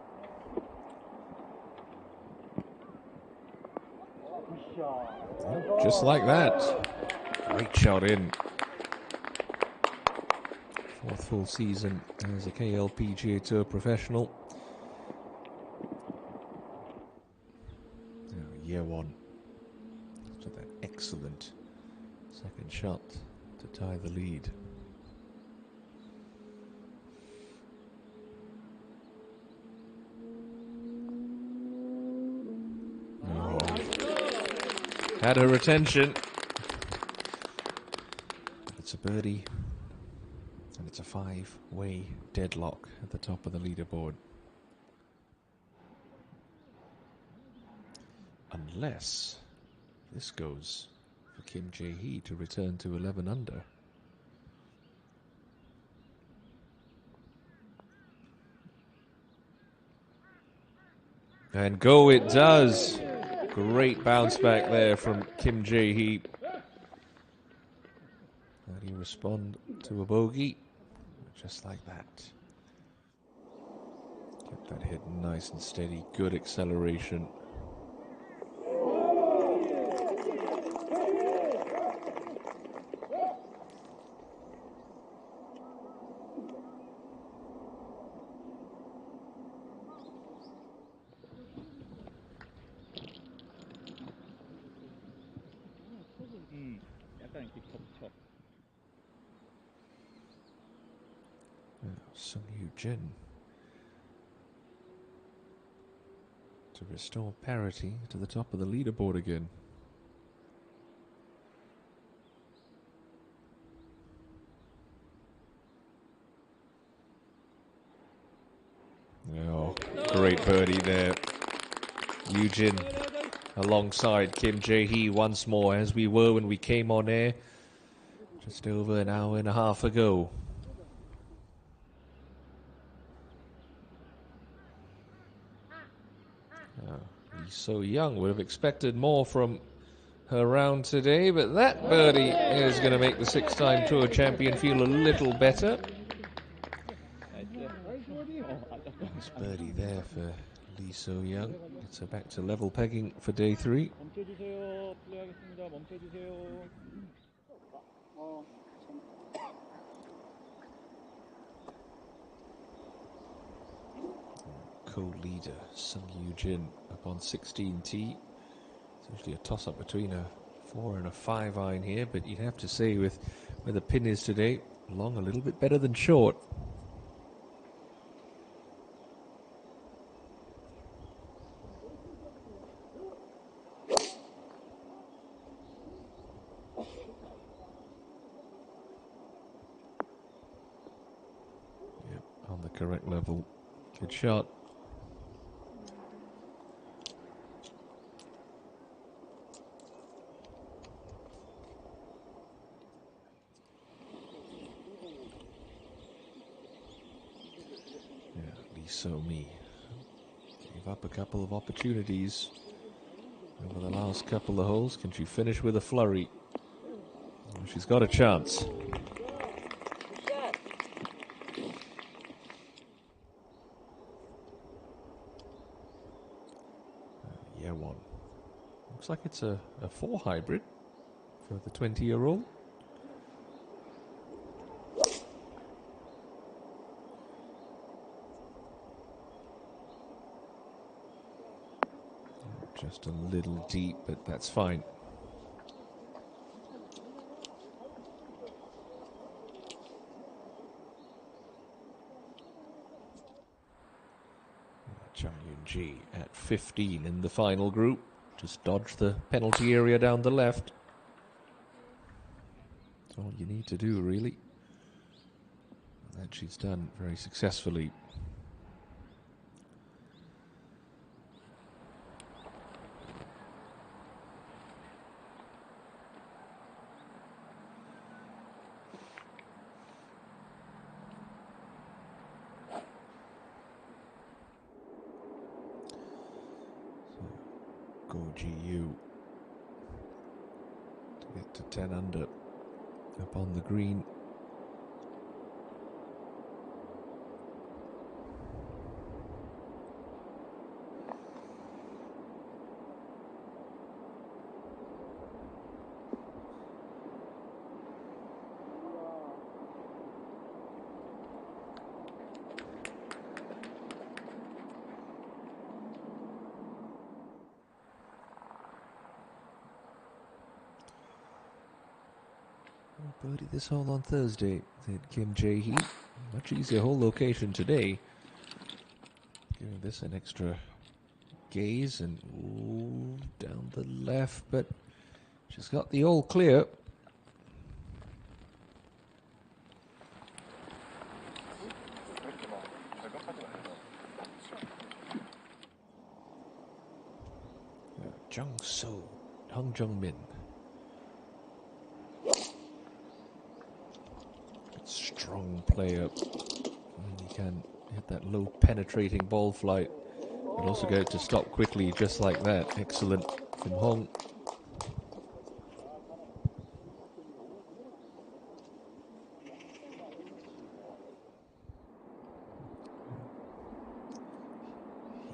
A: Just like that. Great shot in. Fourth full season as a KLPGA Tour professional. Now, year one. After that excellent second shot to tie the lead. Had her attention. It's a birdie. And it's a 5-way deadlock at the top of the leaderboard. Unless this goes for Kim Jae-hee to return to 11 under. And go it does. Great bounce back there from Kim Jae-hee. How do you respond to a bogey? Just like that. Kept that hit nice and steady. Good acceleration. Sung Yoo-jin to restore parity to the top of the leaderboard again. Oh, great birdie there. Yoo-jin alongside Kim Jae-hee once more, as we were when we came on air just over an hour and a half ago. Lee So-young would have expected more from her round today, but that birdie is going to make the six-time Tour champion feel a little better. Nice birdie there for Lee So-young. Gets her back to level pegging for day 3. Co-leader Sung Yoo-jin up on 16T. It's usually a toss-up between a 4 and a 5 iron here, but you'd have to say with where the pin is today, long a little bit better than short. Yep, on the correct level. Good shot. So-mi gave up a couple of opportunities over the last couple of holes. Can she finish with a flurry? Well, she's got a chance. Yeah, one. Looks like it's a 4 hybrid for the 20-year-old. Just a little deep, but that's fine. Chung Yun-ji at 15 in the final group. Just dodge the penalty area down the left. That's all you need to do, really. And that she's done very successfully. GU to get to 10 under up on the green. Birdie this hole on Thursday, said Kim Jae-hee. Much easier hole location today. Giving this an extra gaze and ooh, down the left, but she's got the all clear. Jung So, Hong Jung Min. Strong player. And he can hit that low penetrating ball flight, but also get it to stop quickly just like that. Excellent from Hong.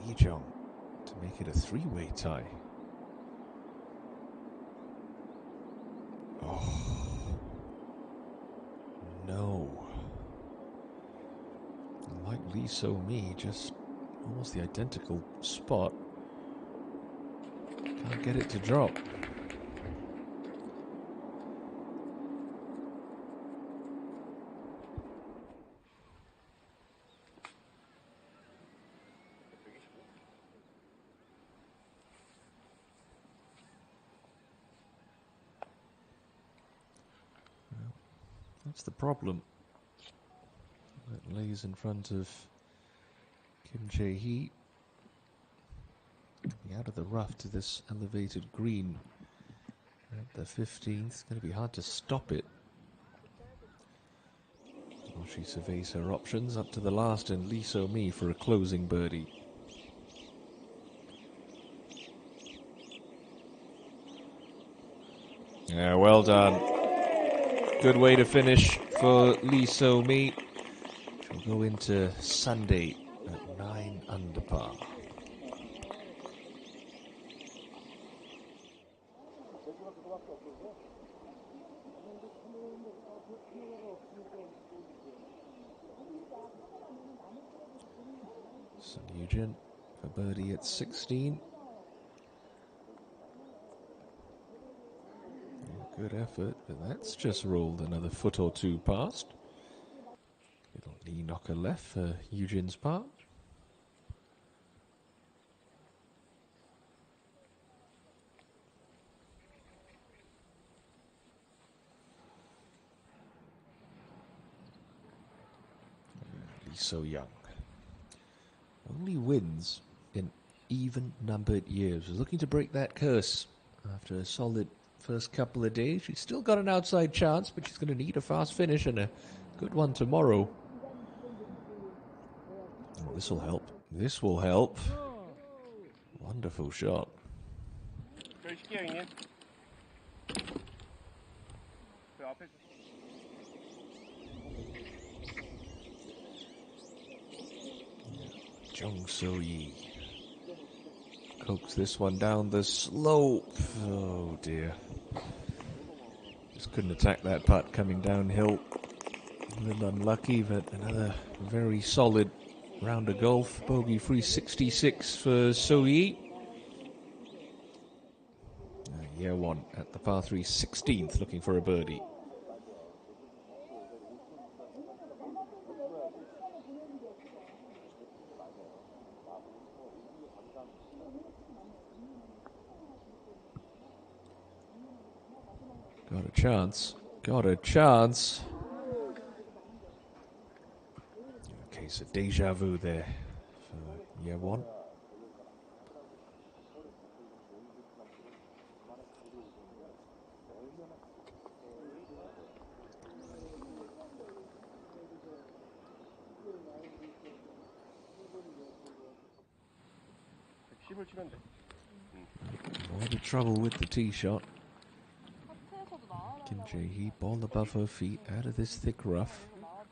A: Hee Jung to make it a three-way tie. Oh. No. Like Lee So-mi, just almost the identical spot. Can't get it to drop. That's the problem. That lays in front of Kim Jae-hee. Out of the rough to this elevated green at the 15th. It's going to be hard to stop it. Well, she surveys her options up to the last, and Lee So-mi for a closing birdie. Yeah, well done. Good way to finish for Lee So-mi. She'll go into Sunday at 9 under par. Sung Yujin for birdie at 16. Good effort, but that's just rolled another foot or two past. Little knee knocker left for Yujin's part. Lee So-young only wins in even-numbered years. Was looking to break that curse after a solid first couple of days. She's still got an outside chance, but she's going to need a fast finish and a good one tomorrow. Oh, this will help. This will help. Wonderful shot. Jung So-yi coax this one down the slope. Oh dear. Just couldn't attack that putt coming downhill. A little unlucky, but another very solid round of golf. Bogey free 66 for So-yi. Yeah, one at the par 3 16th, looking for a birdie. Got a chance. Got a chance. A case of deja vu there for year one. A lot of trouble with the tee shot. Kim Jae-hee, ball above her feet, out of this thick rough.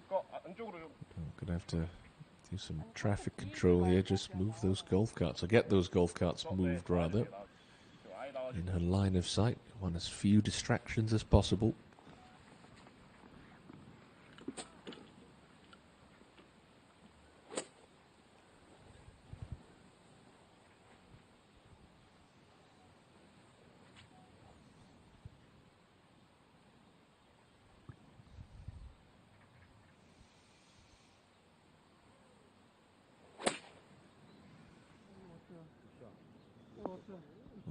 A: Gonna have to do some traffic control here. Just move those golf carts, or get those golf carts moved rather, in her line of sight. Want as few distractions as possible.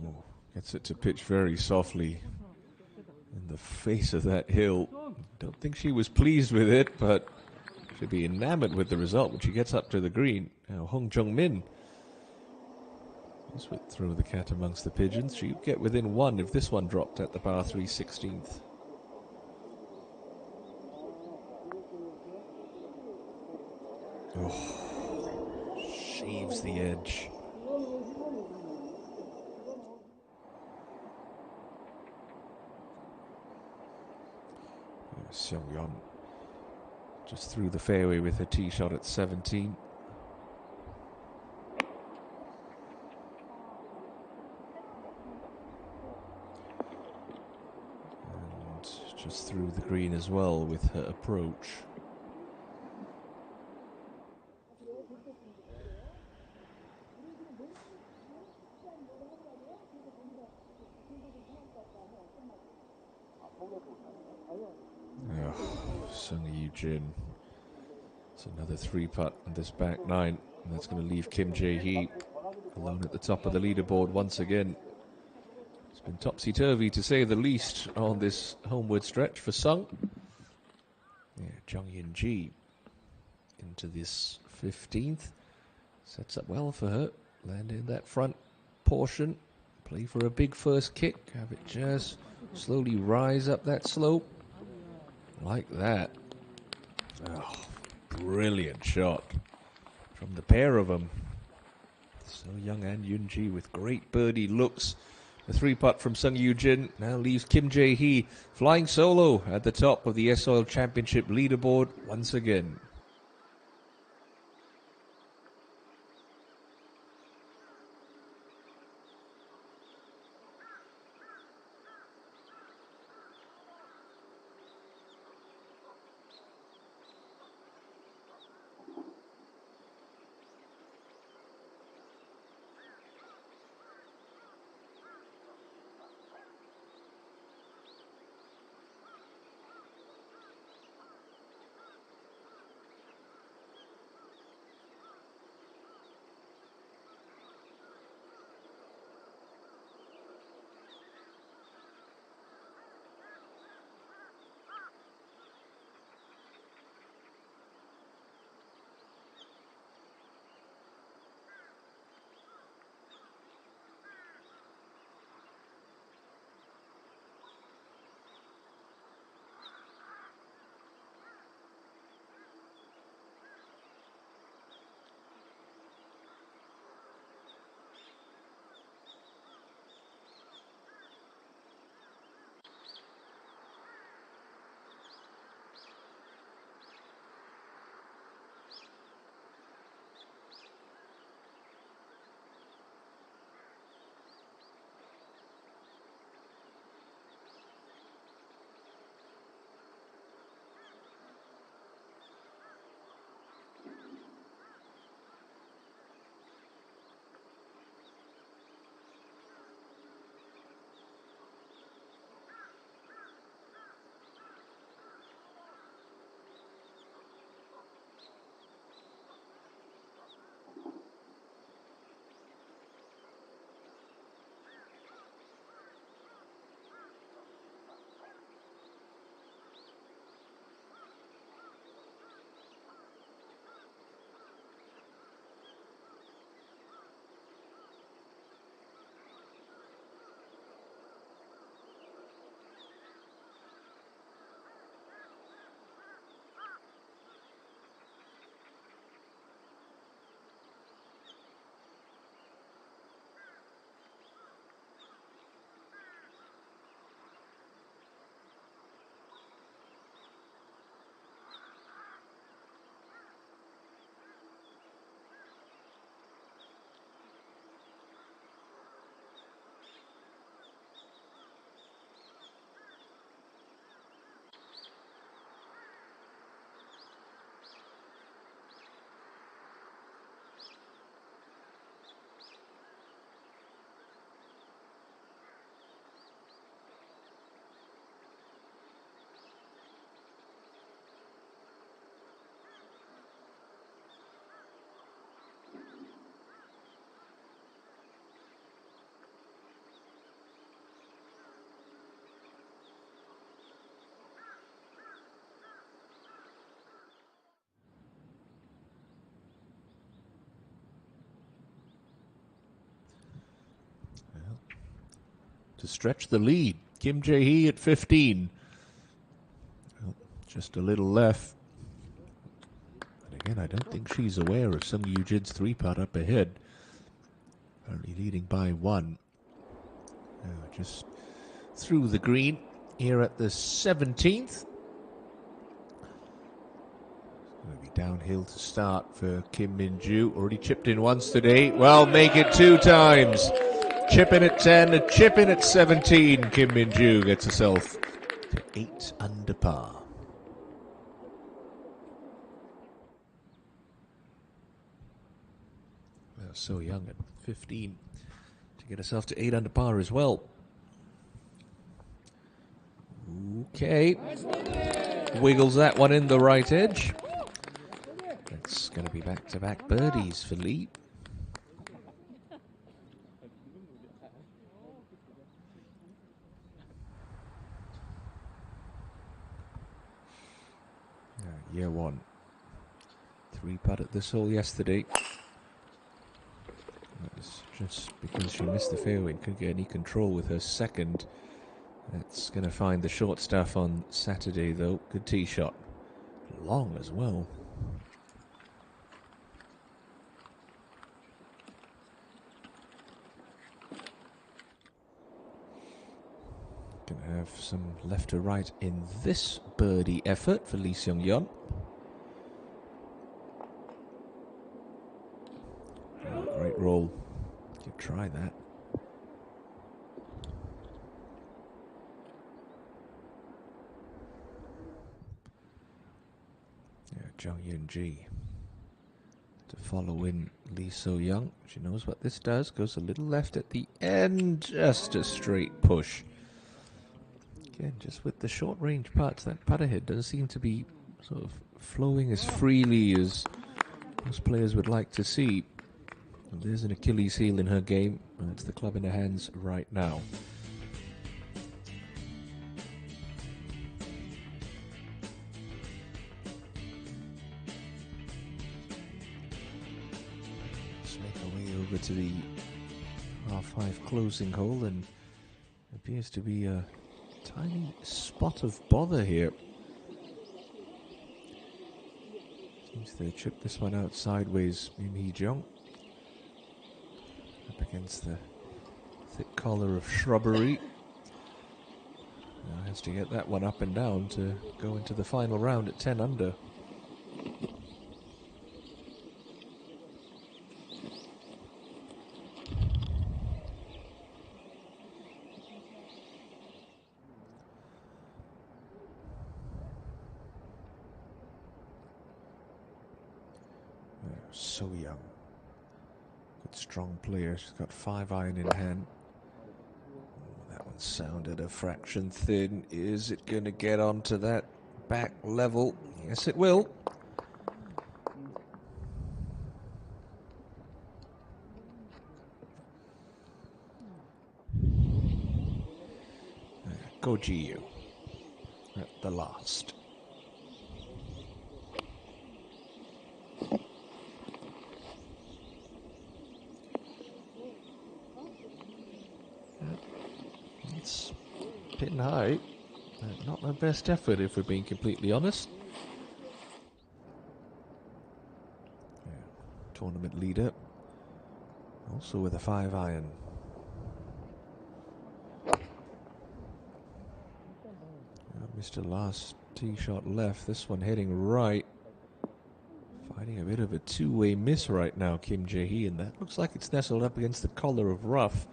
A: Oh, gets it to pitch very softly in the face of that hill. Don't think she was pleased with it, but she'll be enamored with the result when she gets up to the green. Now, Hong Jung-min. This would throw the cat amongst the pigeons. She'd get within one if this one dropped at the par 3 16th. Oh, shaves the edge. Seung-yeon just through the fairway with her tee shot at 17. And just through the green as well with her approach. Oh, Sung Yoo-jin. It's another 3-putt on this back 9. And that's going to leave Kim Jae-hee alone at the top of the leaderboard once again. It's been topsy-turvy to say the least on this homeward stretch for Sung. Yeah, Jung Yin-ji into this 15th. Sets up well for her. Land in that front portion. Play for a big first kick. Have it just slowly rise up that slope. Like that. Oh, brilliant shot from the pair of them. So Young and Yun-ji with great birdie looks. A 3-putt from Sung Yoo-jin now leaves Kim Jae-hee flying solo at the top of the S-Oil Championship leaderboard once again. to stretch the lead. Kim Jae-hee at 15. Well, just a little left. And again, I don't think she's aware of Sung Yoo-jin's 3-putt up ahead. Currently leading by 1. Now just through the green here at the 17th. Going to be downhill to start for Kim Min-joo. Already chipped in once today. Well, make it 2 times. Chip in at 10, a chip in at 17. Kim Min-joo gets herself to 8 under par. Well, so young at 15 to get herself to 8 under par as well. Okay. Wiggles that one in the right edge. It's going to be back-to-back birdies for Lee. Year 1. 3-putt at this hole yesterday. That's just because she missed the fairway and couldn't get any control with her second. That's going to find the short stuff on Saturday, though. Good tee shot. Long as well. Going to have some left to right in this birdie effort for Lee Seung-yeon. Oh, great roll. Could try that. Jung Yoon-ji to follow in Lee So-young. She knows what this does. Goes a little left at the end. Just a straight push. Again, just with the short range putts, that putter head doesn't seem to be sort of flowing as freely as most players would like to see. Well, there's an Achilles heel in her game, and it's the club in her hands right now. Over to the par-5 closing hole, and appears to be a tiny spot of bother here. Seems they chipped this one out sideways. Im Hee-jung up against the thick collar of shrubbery. Now has to get that one up and down to go into the final round at 10 under. So young. Good strong player. She's got 5-iron in hand. Oh, that one sounded a fraction thin. Is it going to get onto that back level? Yes, it will. Go Ji-yu at the last. It's hitting high. Not my best effort, if we're being completely honest. Yeah. Tournament leader. Also with a 5-iron. Missed a last tee shot left. This one heading right. Fighting a bit of a two-way miss right now, Kim Jae-hee, and that looks like it's nestled up against the collar of rough.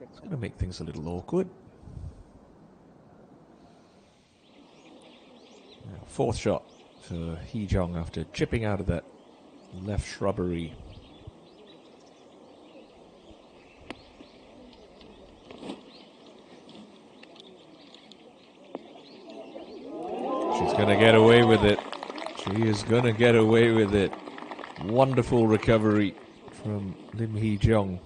A: It's going to make things a little awkward. Now, 4th shot for Hee-jung after chipping out of that left shrubbery. She's going to get away with it. She is going to get away with it. Wonderful recovery from Lim Hee-jung.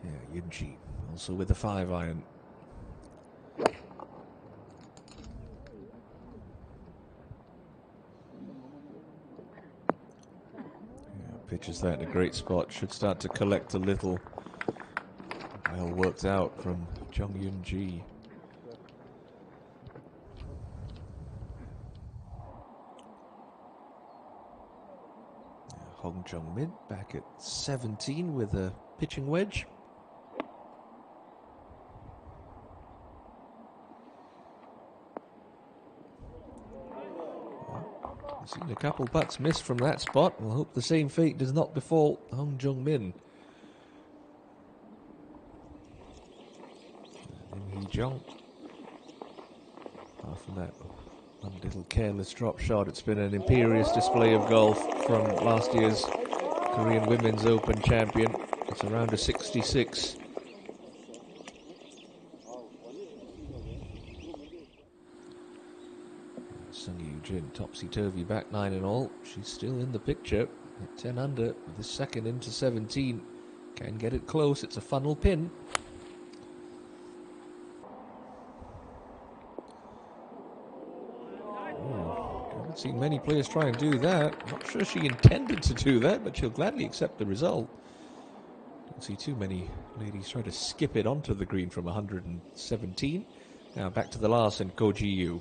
A: Yeah, Yunji also with the 5-iron. Pitches that in a great spot. Should start to collect a little. Well worked out from Jung Yun Ji. Hong Jung Min back at 17 with a pitching wedge. I've seen a couple putts missed from that spot. We'll hope the same fate does not befall Hong Jung Min. Lim Hee Jung. Apart from that one little careless drop shot, it's been an imperious display of golf from last year's Korean Women's Open champion. It's around a 66. Sung Yoo Jin, topsy-turvy back 9 and all. She's still in the picture at 10 under with the second into 17. Can get it close. It's a funnel pin. Haven't seen many players try and do that. Not sure she intended to do that, but she'll gladly accept the result. Don't see too many ladies try to skip it onto the green from 117. Now back to the Larsen, Ko Ji-yu.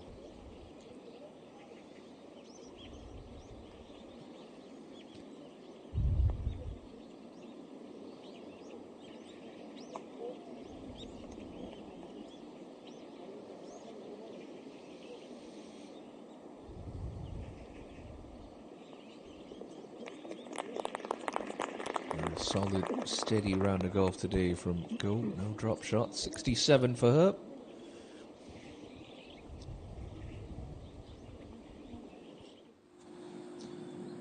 A: Solid, steady round of golf today from Go. No drop shot. 67 for her.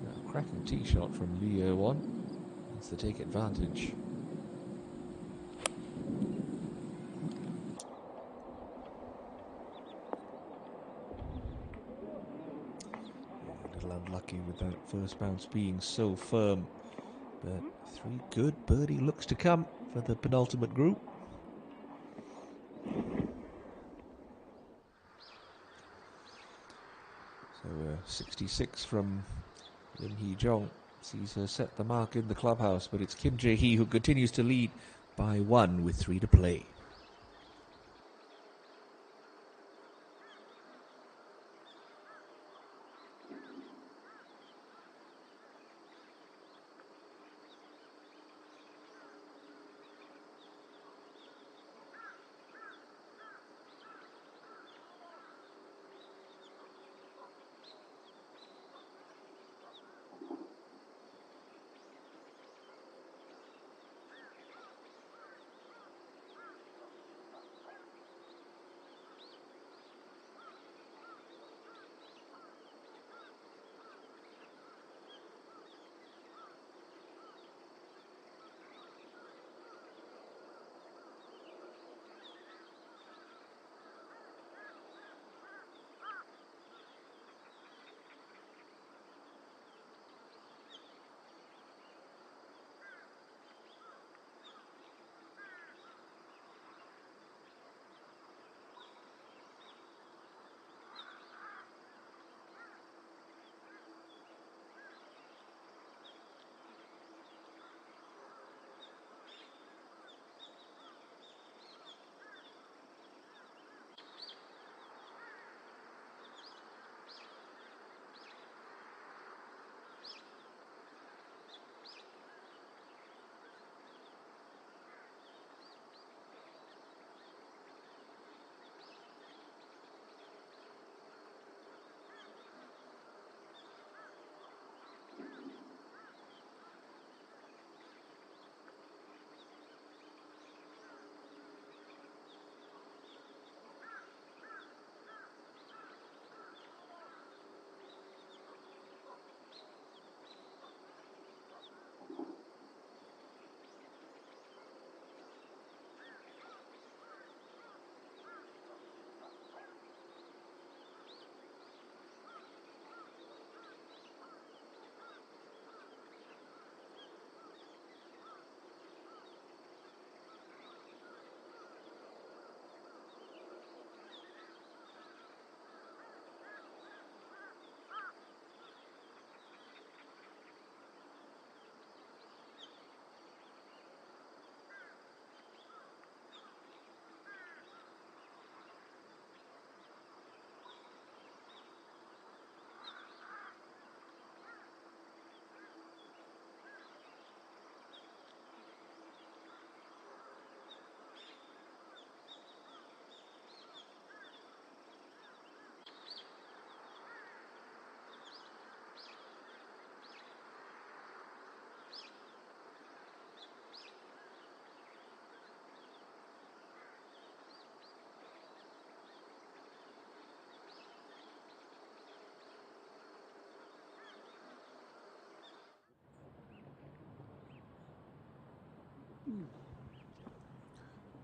A: Now, cracking tee shot from Lee Er-won. That's to take advantage. A little unlucky with that first bounce being so firm. But 3 good birdie looks to come for the penultimate group. So 66 from Lim Hee Jung sees her set the mark in the clubhouse, but it's Kim Jae-hee who continues to lead by 1 with 3 to play.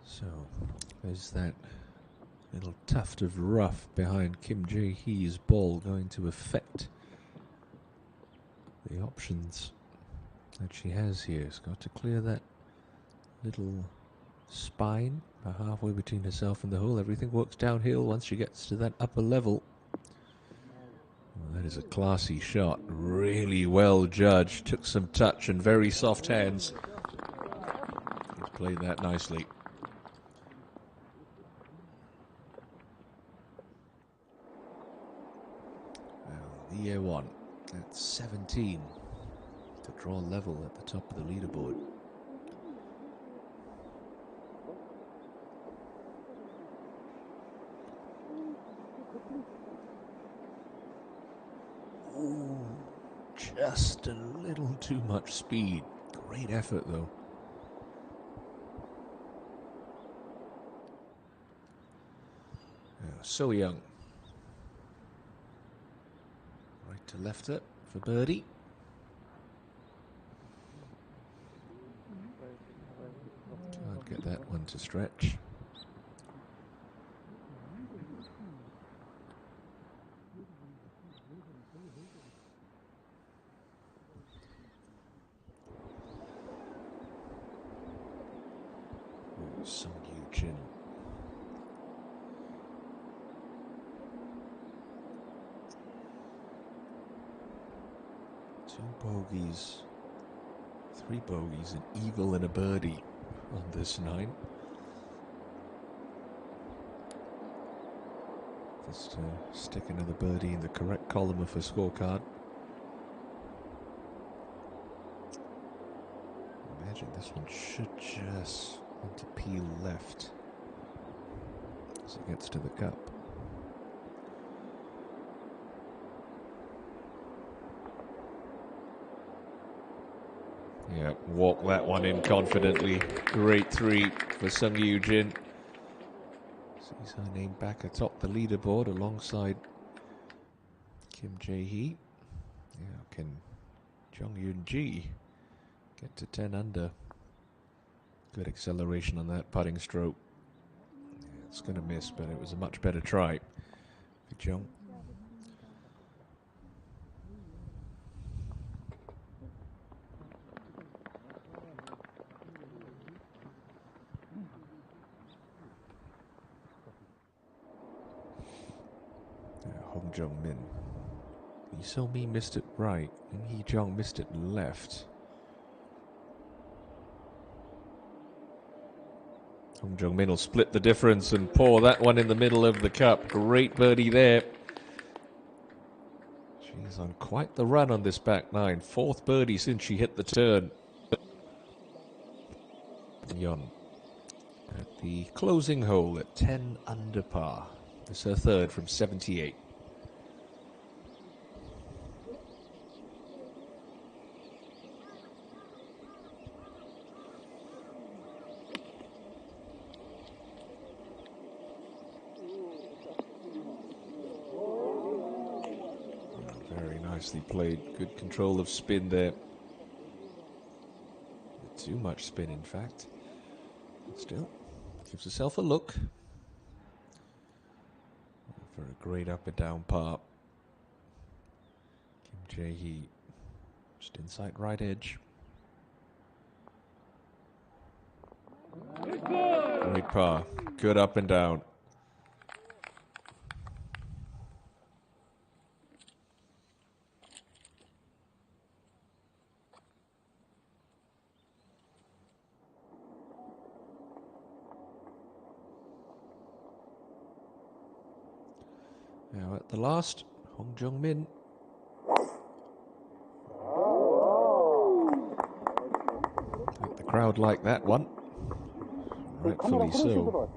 A: So there's that little tuft of rough behind Kim Jae-hee's ball going to affect the options that she has here. She's got to clear that little spine about halfway between herself and the hole. Everything works downhill once she gets to that upper level. Well, that is a classy shot. Really well judged. Took some touch and very soft hands. He's played that nicely. Well, the year one at 17 to draw level at the top of the leaderboard. Ooh, just a little too much speed. Great effort though. So Young. Right to left it for birdie. Can't get that one to stretch. Sung Yoo-jin. Two bogeys, three bogeys, an eagle and a birdie on this 9. Just stick another birdie in the correct column of her scorecard. Imagine this one should just want to peel left as it gets to the cup. Yeah, walk that one in confidently. Great 3 for Sung Yoo-jin. Sees her name back atop the leaderboard alongside Kim Jae-hee. Yeah, can Jung Yoon-ji get to 10 under? Good acceleration on that putting stroke. Yeah, it's going to miss, but it was a much better try for Jung. Hong Jung-min. Lee So-mi missed it right, and Hee-jung missed it left. Hong Jung-min will split the difference and pour that one in the middle of the cup. Great birdie there. She's on quite the run on this back 9. 4th birdie since she hit the turn. Yeon at the closing hole at 10 under par. It's her 3rd from 78. Very nicely played. Good control of spin there. Too much spin, in fact. Still, gives herself a look. For a great up and down par. Kim Jae-hee just inside right edge. Great par. Good up and down. Now at the last, Hong Jung-min. I think the crowd liked that one. Rightfully so.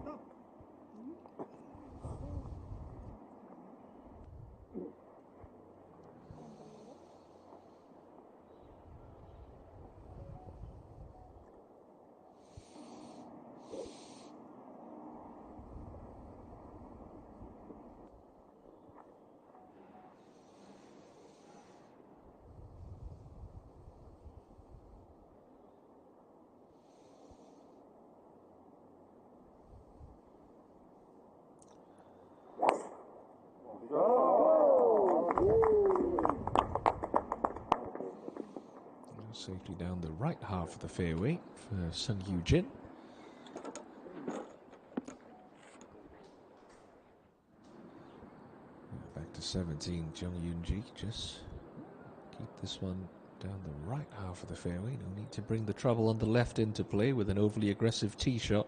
A: Safely down the right half of the fairway for Sung Yoo Jin. Back to 17, Jung Yoon Ji. Just keep this one down the right half of the fairway. No need to bring the trouble on the left into play with an overly aggressive tee shot.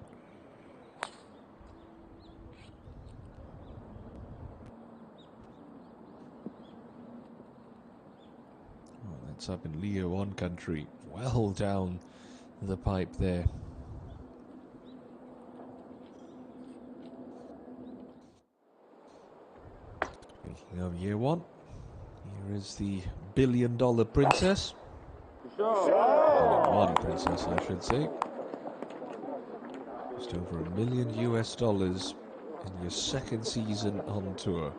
A: Oh, that's up in Leo 1 country. Well down the pipe there. Speaking of year 1, here is the billion-dollar princess. One princess, I should say. Just over $1 million US in your second season on tour.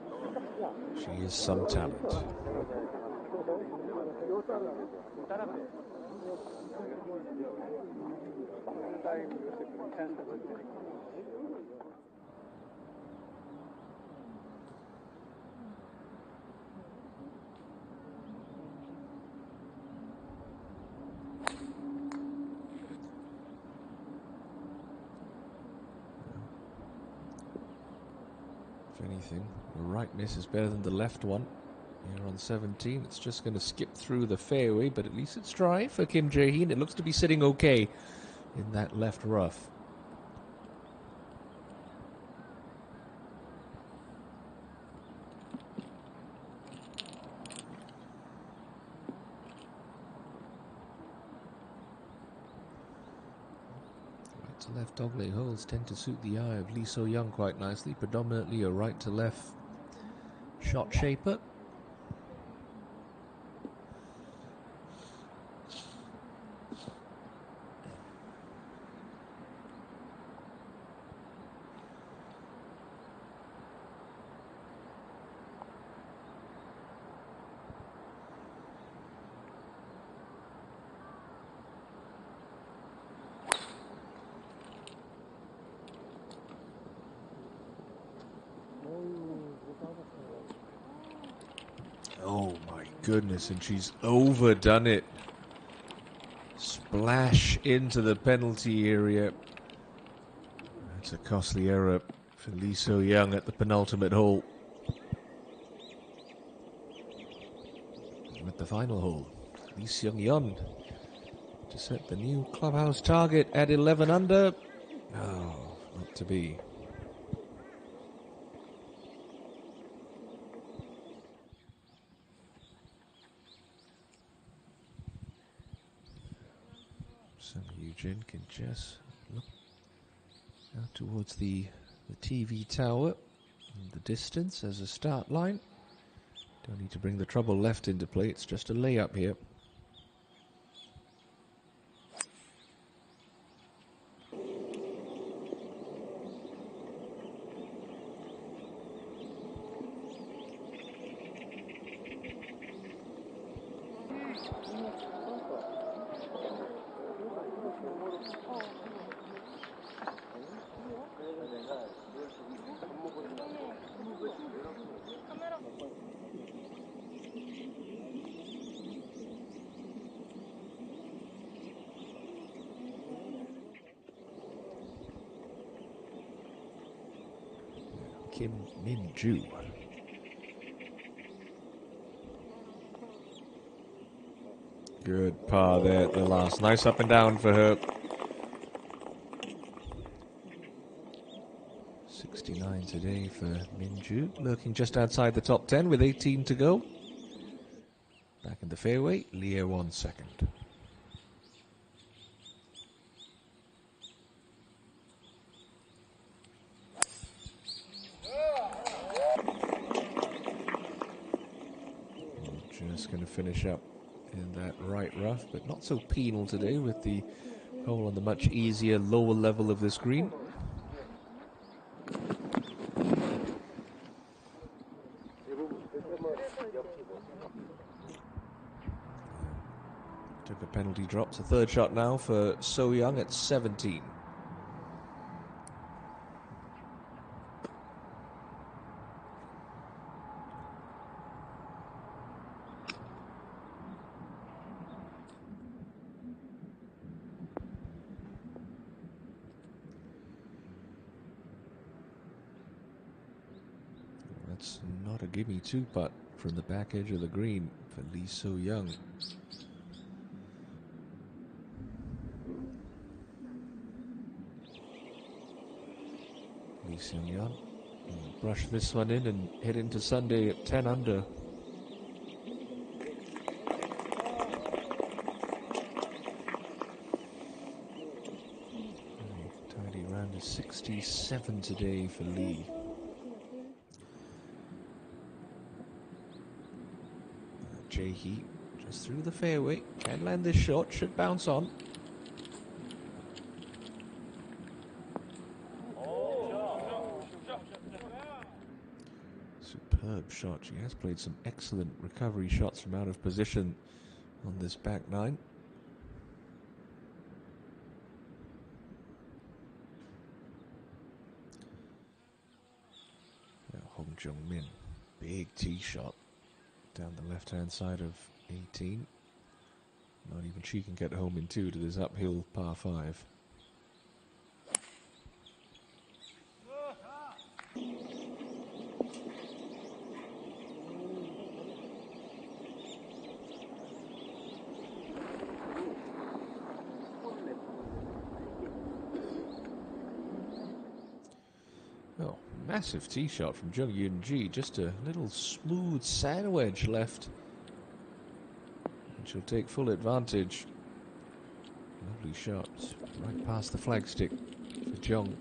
A: She is some talent. If anything, the right miss is better than the left one. Here on 17, it's just going to skip through the fairway, but at least it's dry for Kim Jae-hee. It looks to be sitting okay in that left rough. Right to left dogleg holes tend to suit the eye of Lee So-young quite nicely, predominantly a right to left shot shaper. Oh my goodness, and she's overdone it. Splash into the penalty area. That's a costly error for Lee So-young at the penultimate hole. And at the final hole, Lee Seung-yeon to set the new clubhouse target at 11 under. Oh, not to be. Sung Yoo Jin can just look out towards the TV tower in the distance as a start line. Don't need to bring the trouble left into play. It's just a layup here. Kim Min-ju. Good par there at the last. Nice up and down for her. 69 today for Min-ju. Lurking just outside the top 10 with 18 to go. Back in the fairway, Leo 1 second. Just going to finish up in that right rough, but not so penal today with the hole on the much easier lower level of this green. Took a penalty drop. It's a third shot now for So-young at 17. It's not a gimme two putt from the back edge of the green for Lee So-young. Lee So-young will brush this one in and head into Sunday at 10 under. Tidy around to 67 today for Lee. Jahee just through the fairway, can land this shot, should bounce on. Superb shot. She has played some excellent recovery shots from out of position on this back nine. Now Hong Jung-min, big tee shot down the left-hand side of 18. Not even she can get home in two to this uphill par 5. Oh, massive tee shot from Jung Yoon-ji. Just a little smooth sand wedge left. And she'll take full advantage. Lovely shot. Right past the flagstick for Jung.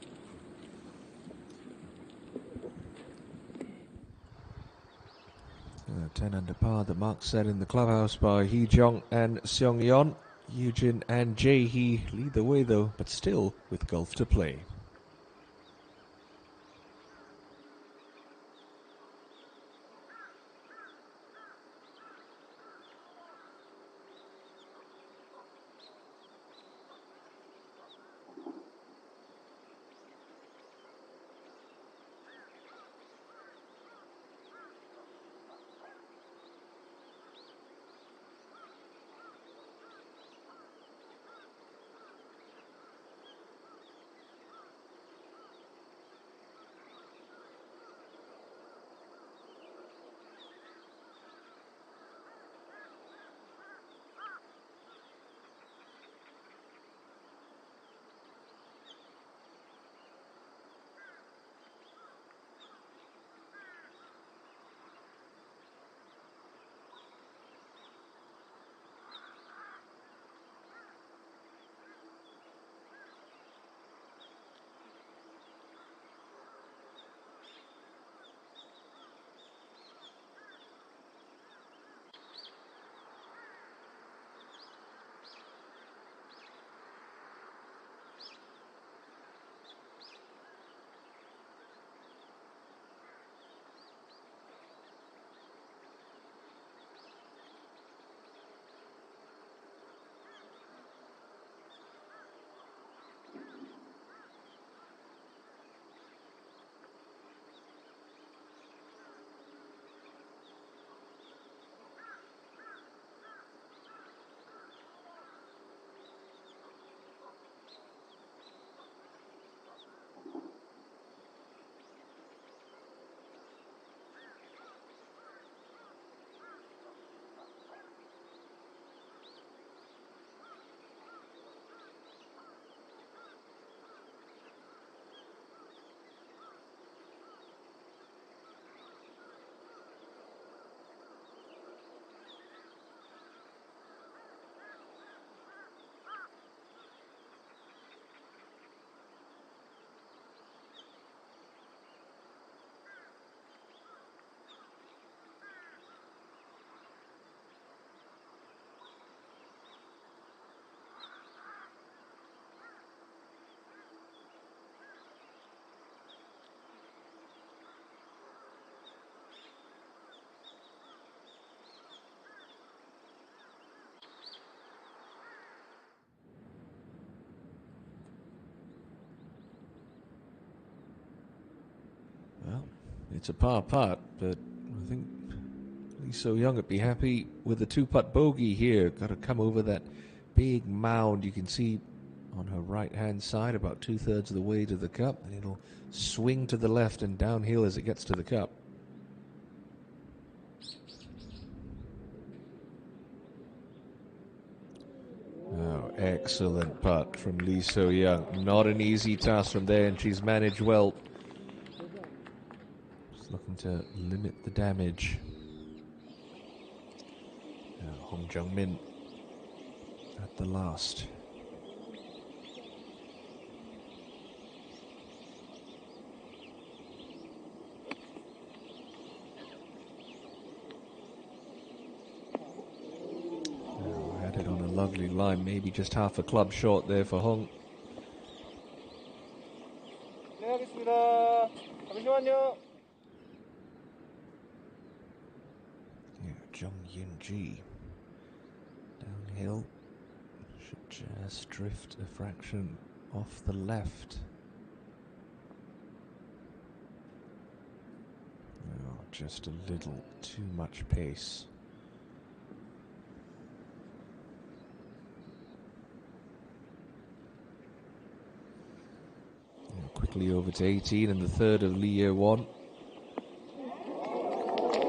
A: 10 under par, the mark set in the clubhouse by Hee Jong and Seong Yeon. Yujin and Jahee lead the way though, but still with golf to play. Well, it's a par putt, but I think Lee So-young would be happy with a two-putt bogey here. Got to come over that big mound you can see on her right-hand side, about 2/3 of the way to the cup, and it'll swing to the left and downhill as it gets to the cup. Excellent putt from Lee So-young. Not an easy task from there, and she's managed well. Just looking to limit the damage. Now Hong Jung-min at the last. Had it on a lovely line, maybe just half a club short there for Hong. Jung Yin-ji downhill should just drift a fraction off the left. Oh, just a little too much pace. Now quickly over to 18 and the third of Lee Ye-won.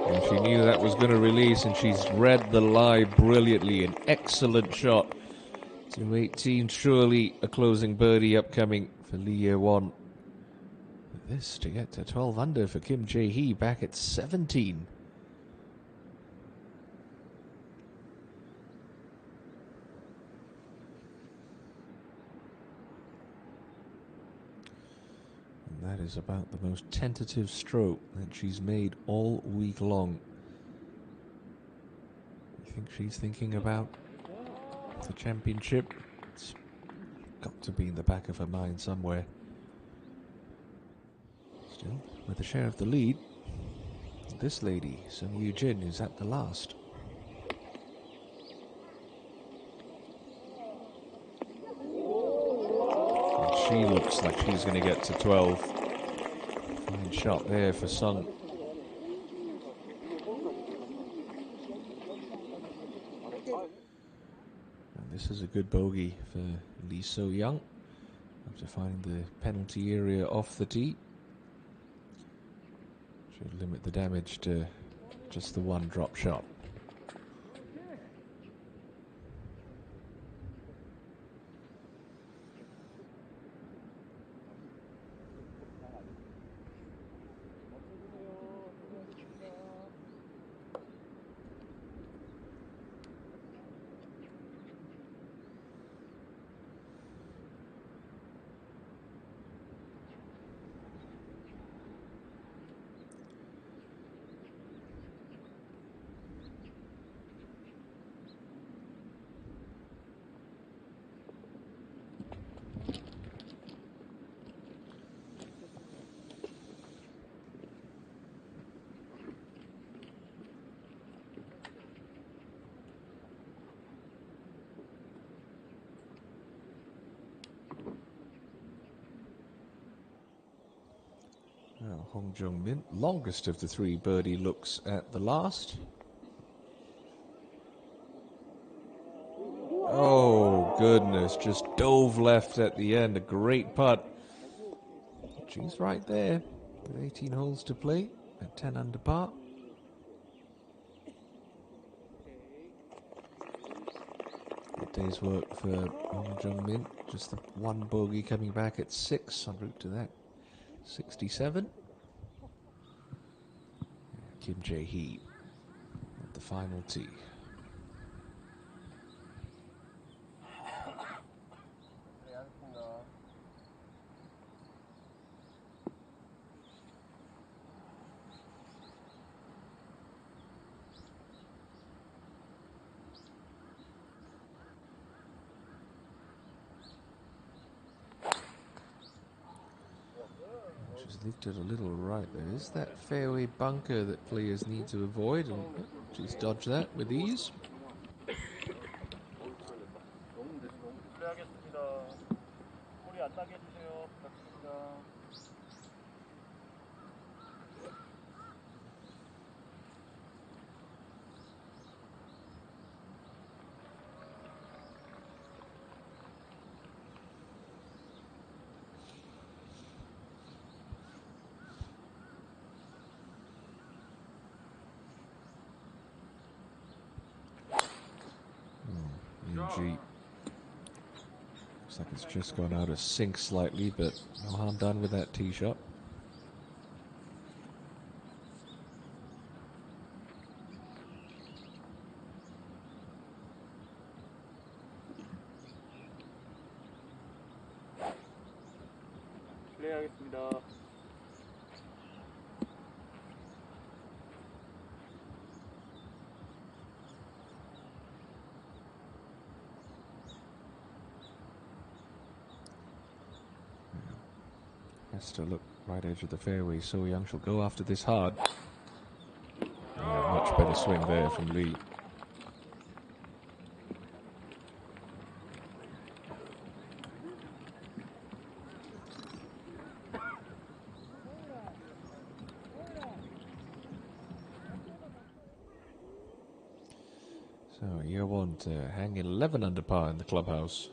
A: And she knew that was going to release, and she's read the lie brilliantly. An excellent shot to 18. Surely a closing birdie upcoming for Lee Ye-won. This to get to 12 under for Kim Jae-hee back at 17. And that is about the most tentative stroke that she's made all week long. You think she's thinking about the championship? It's got to be in the back of her mind somewhere. Still, with a share of the lead, this lady, Sung Yoo-jin, is at the last. And she looks like she's going to get to 12. Fine shot there for Sung. And this is a good bogey for Lee So-young after finding the penalty area off the tee. Should limit the damage to just the one drop shot. Now, Hong Jung-min, longest of the three birdie looks at the last. Oh, goodness, just dove left at the end. A great putt. She's right there with 18 holes to play at 10 under par. Good day's work for Hong Jung-min. Just the one bogey coming back at 6 en route to that 67. Kim Jae-hee at the final tee. She's looked at a little right. There is that fairway bunker that players need to avoid, and she's dodged that with ease. ENG Looks like it's just gone out of sync slightly, but no harm done with that tee shot.
B: 플레이하겠습니다.
A: Has to look right edge of the fairway. So Young shall go after this hard. Much better swing there from Lee. So year one to hang 11 under par in the clubhouse.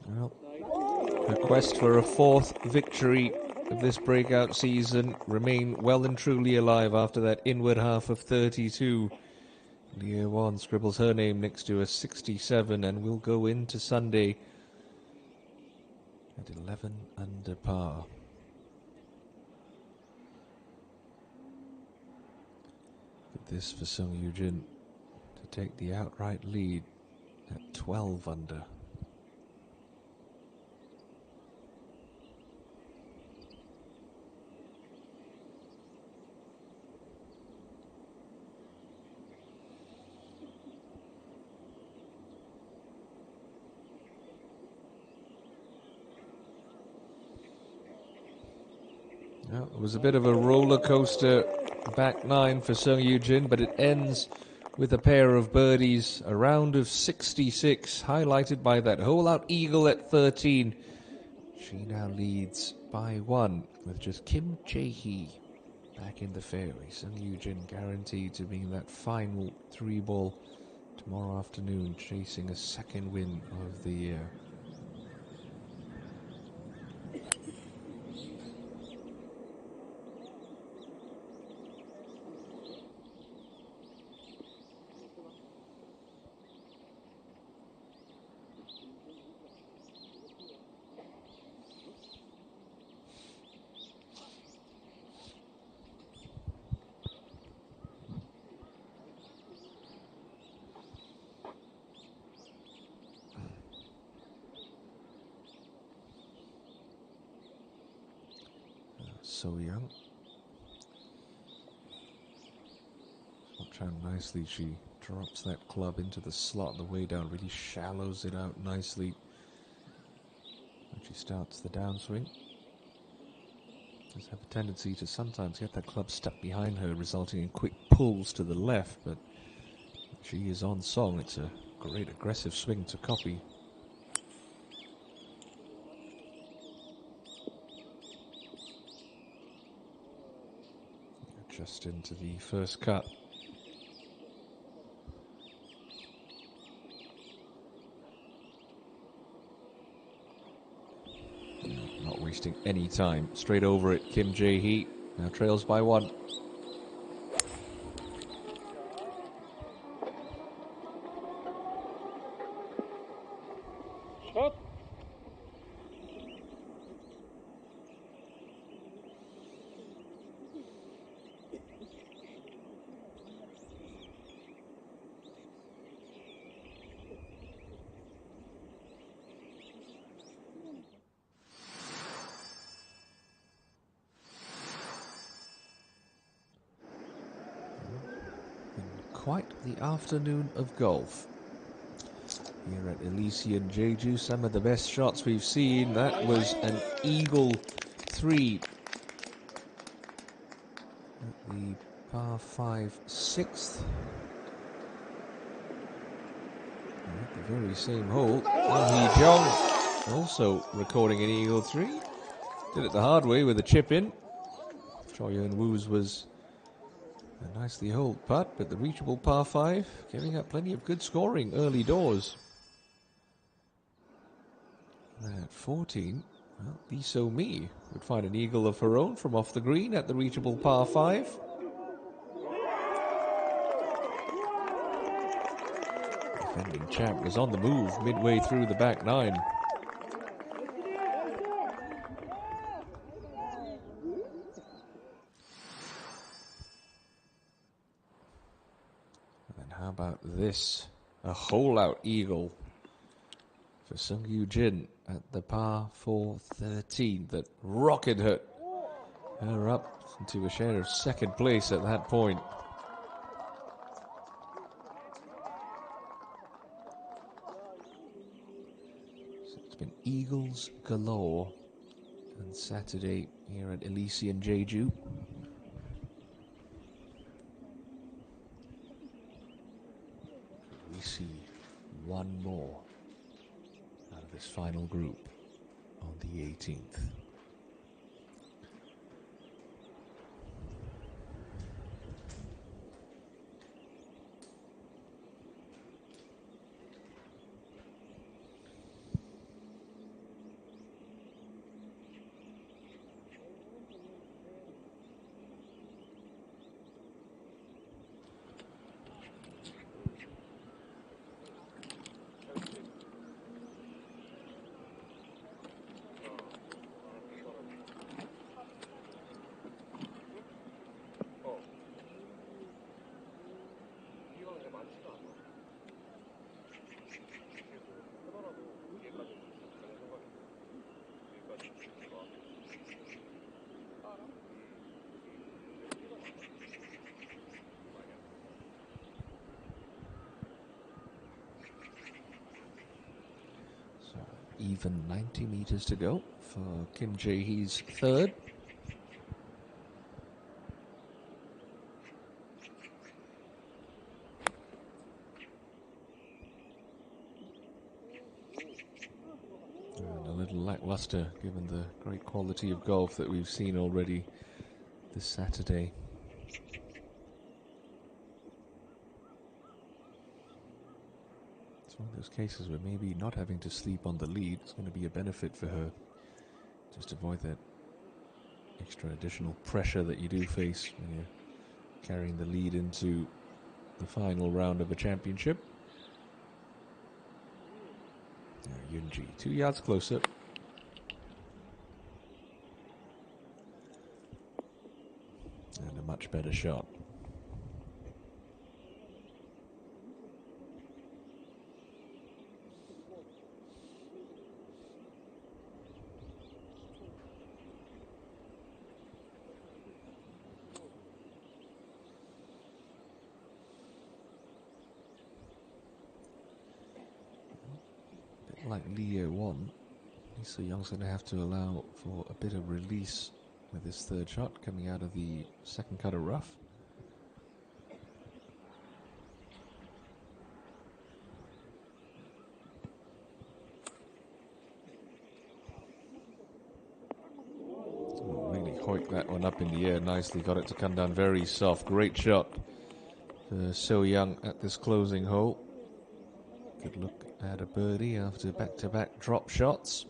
A: Well, her quest for a fourth victory of this breakout season remain well and truly alive after that inward half of 32. Year one scribbles her name next to a 67 and will go into Sunday at 11 under par. But this for Sung Yoo-jin to take the outright lead at 12 under. Well, it was a bit of a roller coaster back nine for Sung Yoo-jin, but it ends with a pair of birdies, a round of 66, highlighted by that hole-out eagle at 13. She now leads by one with just Kim Jae-hee back in the fairway. Sung Yoo-jin guaranteed to be in that final three ball tomorrow afternoon, chasing a second win of the year. So Young. Watch how nicely she drops that club into the slot on the way down, really shallows it out nicely when she starts the downswing. Does have a tendency to sometimes get that club stuck behind her, resulting in quick pulls to the left, but she is on song. It's a great aggressive swing to copy. Just into the first cut. Not wasting any time. Straight over it, Kim Jae-hee. Now trails by one.
B: 샷!
A: Quite the afternoon of golf here at Elysian Jeju. Some of the best shots we've seen. That was an eagle 3 at the par 5 6th. At the very same hole, Hee Jong also recording an eagle 3. Did it the hard way with a chip in. Choi Yeon-woo's was a nicely holed putt, but the reachable par 5 giving up plenty of good scoring early doors. At 14, Well, Iso Mi would find an eagle of her own from off the green at the reachable par 5. Defending champ was on the move midway through the back 9. And how about this? A hole-out eagle for Sung Yu Jin at the par 4 13 that rocketed her up into a share of second place at that point. So it's been eagles galore on Saturday here at Elysian Jeju. We see one more out of this final group on the 18th. Even 90 meters to go for Kim Jae-hee's third. And a little lackluster given the great quality of golf that we've seen already this Saturday. It's one of those cases where maybe not having to sleep on the lead is going to be a benefit for her. Just avoid that extra additional pressure that you do face when you're carrying the lead into the final round of a championship. Now Yunji, 2 yards closer. And a much better shot. Like Leo 1, Lisa Young's going to have to allow for a bit of release with this third shot coming out of the second cut of rough. Oh, really hoiked that one up in the air nicely, got it to come down very soft. Great shot for So Young at this closing hole. Good look at a birdie after back-to-back drop shots.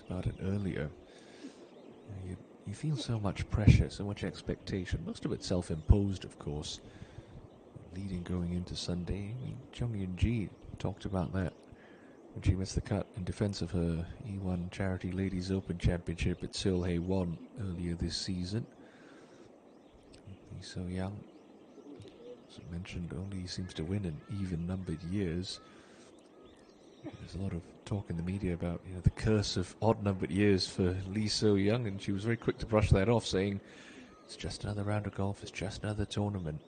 A: About it earlier. You feel so much pressure, so much expectation, most of it self-imposed, of course. Leading going into Sunday. I mean, Chung Yun-ji talked about that when she missed the cut in defense of her E1 Charity Ladies Open Championship at Seoul Hae-won earlier this season. Lee So-young, as I mentioned, only seems to win in even-numbered years. There's a lot of talk in the media about the curse of odd-numbered years for Lee So-young, and she was very quick to brush that off, saying it's just another round of golf, it's just another tournament.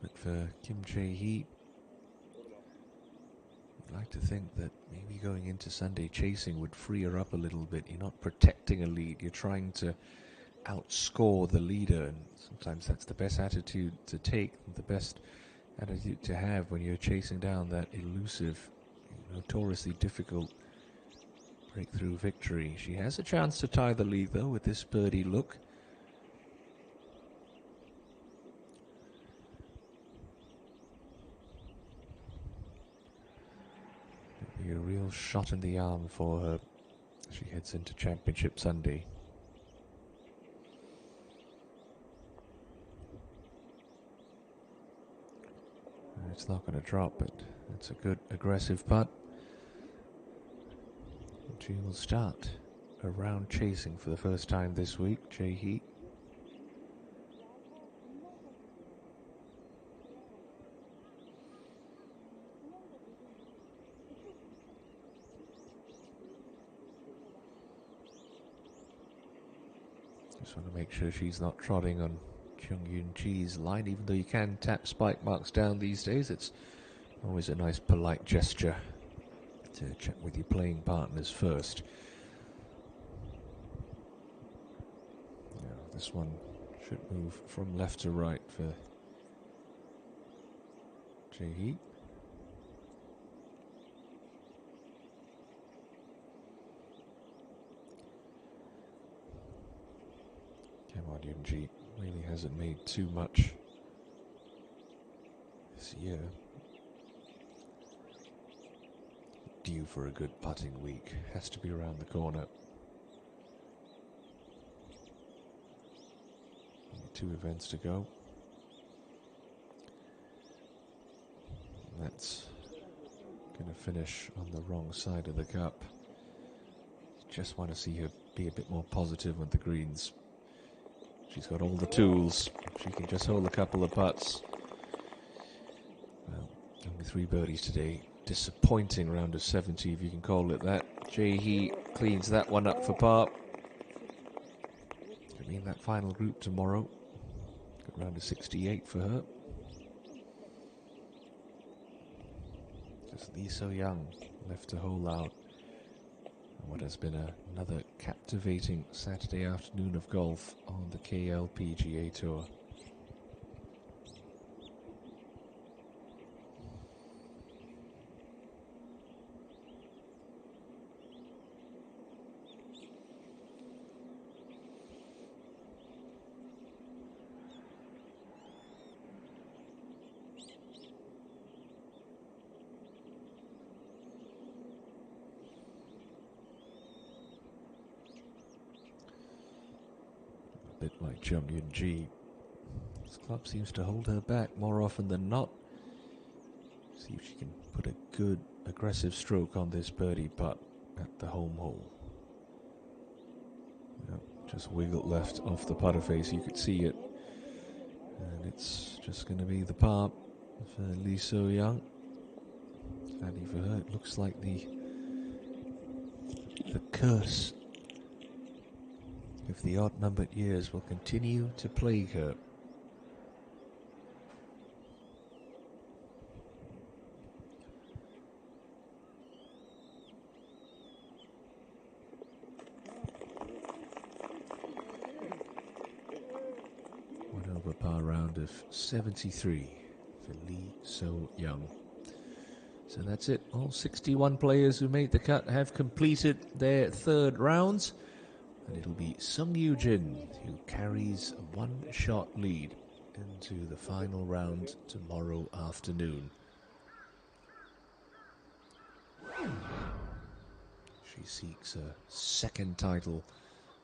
A: But for Kim Jae-hee, I'd like to think that maybe going into Sunday chasing would free her up a little bit. You're not protecting a lead, you're trying to outscore the leader, and sometimes that's the best attitude to take, the best attitude to have when you're chasing down that elusive, notoriously difficult breakthrough victory. She has a chance to tie the lead though with this birdie look. It'll be a real shot in the arm for her as she heads into Championship Sunday. It's not going to drop, but it's a good aggressive putt. She will start a round chasing for the first time this week, Jae-hee. Just want to make sure she's not trotting on Chung Yun-ji's line, even though you can tap spike marks down these days. It's always a nice polite gesture to check with your playing partners first. This one should move from left to right for Jae-hee. Come on, Yun-ji. Really hasn't made too much this year. Due for a good putting week. Has to be around the corner. Only 2 events to go. That's going to finish on the wrong side of the cup. Just want to see her be a bit more positive on the greens. She's got all the tools. She can just hold a couple of putts. Well, only 3 birdies today. Disappointing round of 70, if you can call it that. Jae-hee cleans that one up for par. Could be in that final group tomorrow. Good round of 68 for her. Just Lee So-young left to hole out. And what has been another captivating Saturday afternoon of golf on the KLPGA Tour. Bit like Chung Yun-ji. This club seems to hold her back more often than not. See if she can put a good aggressive stroke on this birdie putt at the home hole. Yep, just wiggled left off the putter face, you could see it. And it's just going to be the par for Lee So-young. Sadly for her, it looks like the curse of the odd-numbered years will continue to plague her. One over par round of 73 for Lee So-young. So that's it. All 61 players who made the cut have completed their 3rd rounds. And it'll be Sung Yoo-jin who carries a 1-shot lead into the final round tomorrow afternoon. She seeks a 2nd title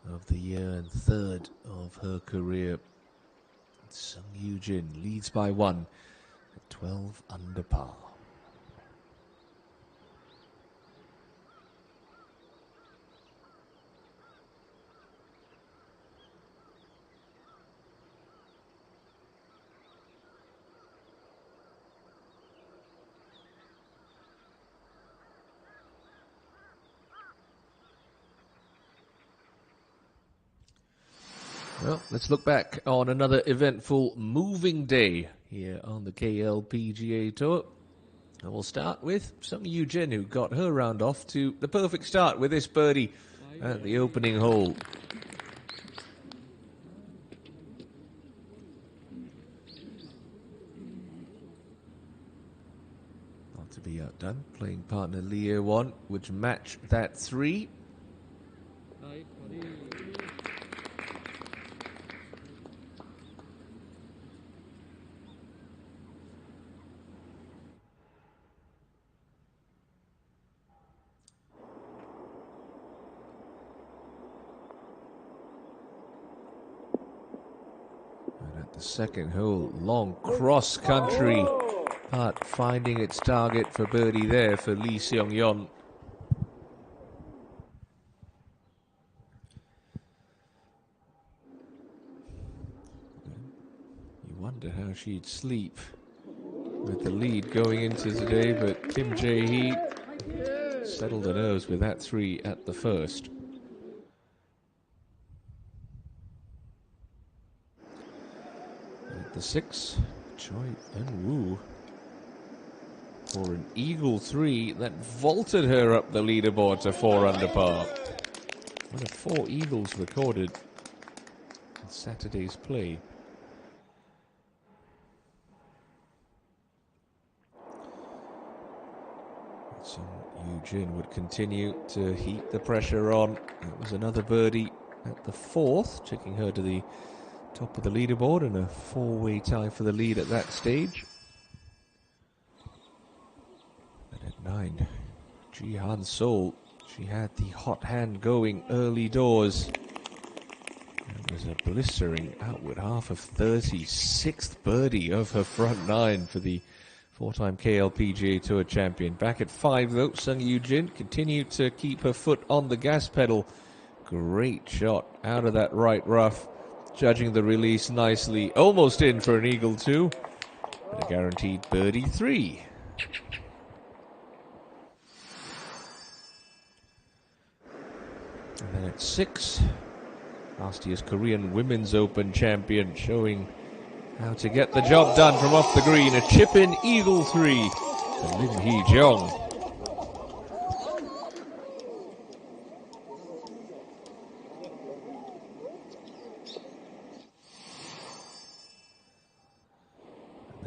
A: of the year and third of her career. Sung Yoo-jin leads by 1 at 12 under par. Well, let's look back on another eventful moving day here on the KLPGA Tour. And we'll start with Sung Yoo-jin, who got her round off to the perfect start with this birdie at the opening hole. Not to be outdone, playing partner Leo Won would match that 3. The second hole, long cross-country putt, finding its target for birdie there for Lee Seong-yeon. You wonder how she'd sleep with the lead going into today, but Kim Jae-hee settled the nerves with that 3 at the first. The 6, Choi Eun-woo for an eagle 3 that vaulted her up the leaderboard to 4 under par. One of 4 eagles recorded in Saturday's play. Sung Yoo-jin would continue to heap the pressure on. It was another birdie at the 4th, taking her to the top of the leaderboard and a 4-way tie for the lead at that stage. And at 9, Ji Han Sol, she had the hot hand going early doors. It was a blistering outward half of 30, 6th birdie of her front 9 for the 4-time KLPGA Tour champion. Back at 5 though, Sung Yoo-jin continued to keep her foot on the gas pedal. Great shot out of that right rough. Judging the release nicely, almost in for an eagle 2, and a guaranteed birdie 3. And then at 6, last year's Korean Women's Open champion, showing how to get the job done from off the green. A chip-in eagle 3 for Lim Hee-jong.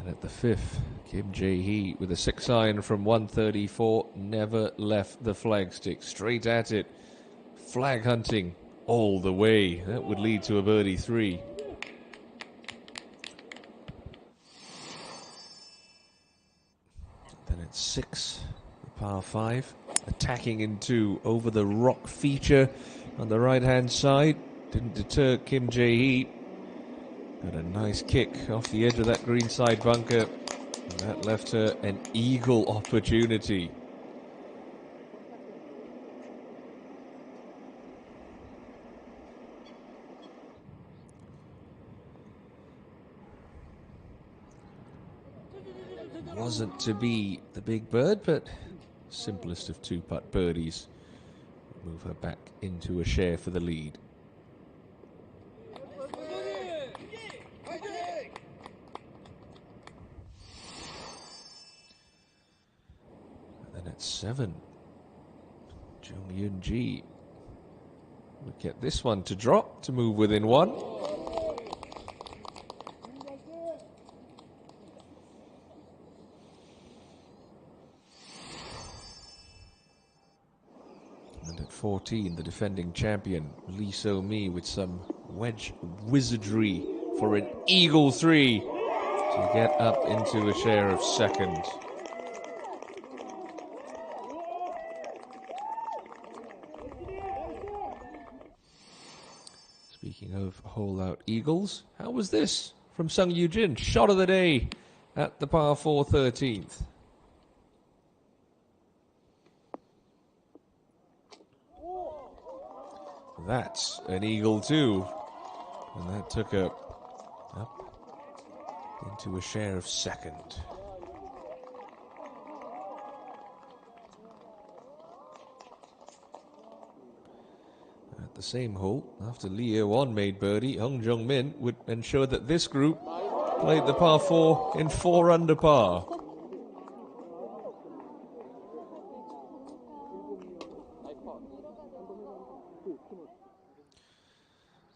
A: At the 5th, Kim Jae-hee with a 6-iron from 134, never left the flagstick, straight at it, flag hunting all the way. That would lead to a birdie 3. Then at 6, the par 5, attacking in 2 over the rock feature on the right-hand side. Didn't deter Kim Jae-hee. Got a nice kick off the edge of that greenside bunker. And that left her an eagle opportunity. Wasn't to be the big bird, but simplest of 2-putt birdies. Move her back into a share for the lead. At 7, Jung Yoon-ji would get this one to drop to move within 1. And at 14, the defending champion Lee So-mi with some wedge wizardry for an eagle 3 to get up into a share of 2nd. Speaking of hole-out eagles, how was this from Sung Yoo-jin? Shot of the day at the par 4 13th. That's an eagle too. And that took her up into a share of second. At the same hole, after Lee Won made birdie, Hung Jung-min would ensure that this group played the par 4 in 4 under par.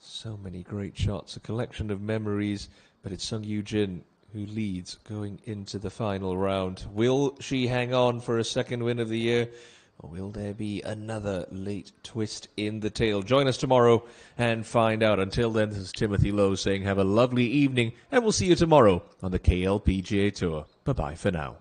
A: So many great shots, a collection of memories, but it's Sung Yoo-jin who leads going into the final round. Will she hang on for a second win of the year, or will there be another late twist in the tale? Join us tomorrow and find out. Until then, this is Timothy Lowe saying have a lovely evening, and we'll see you tomorrow on the KLPGA Tour. Bye-bye for now.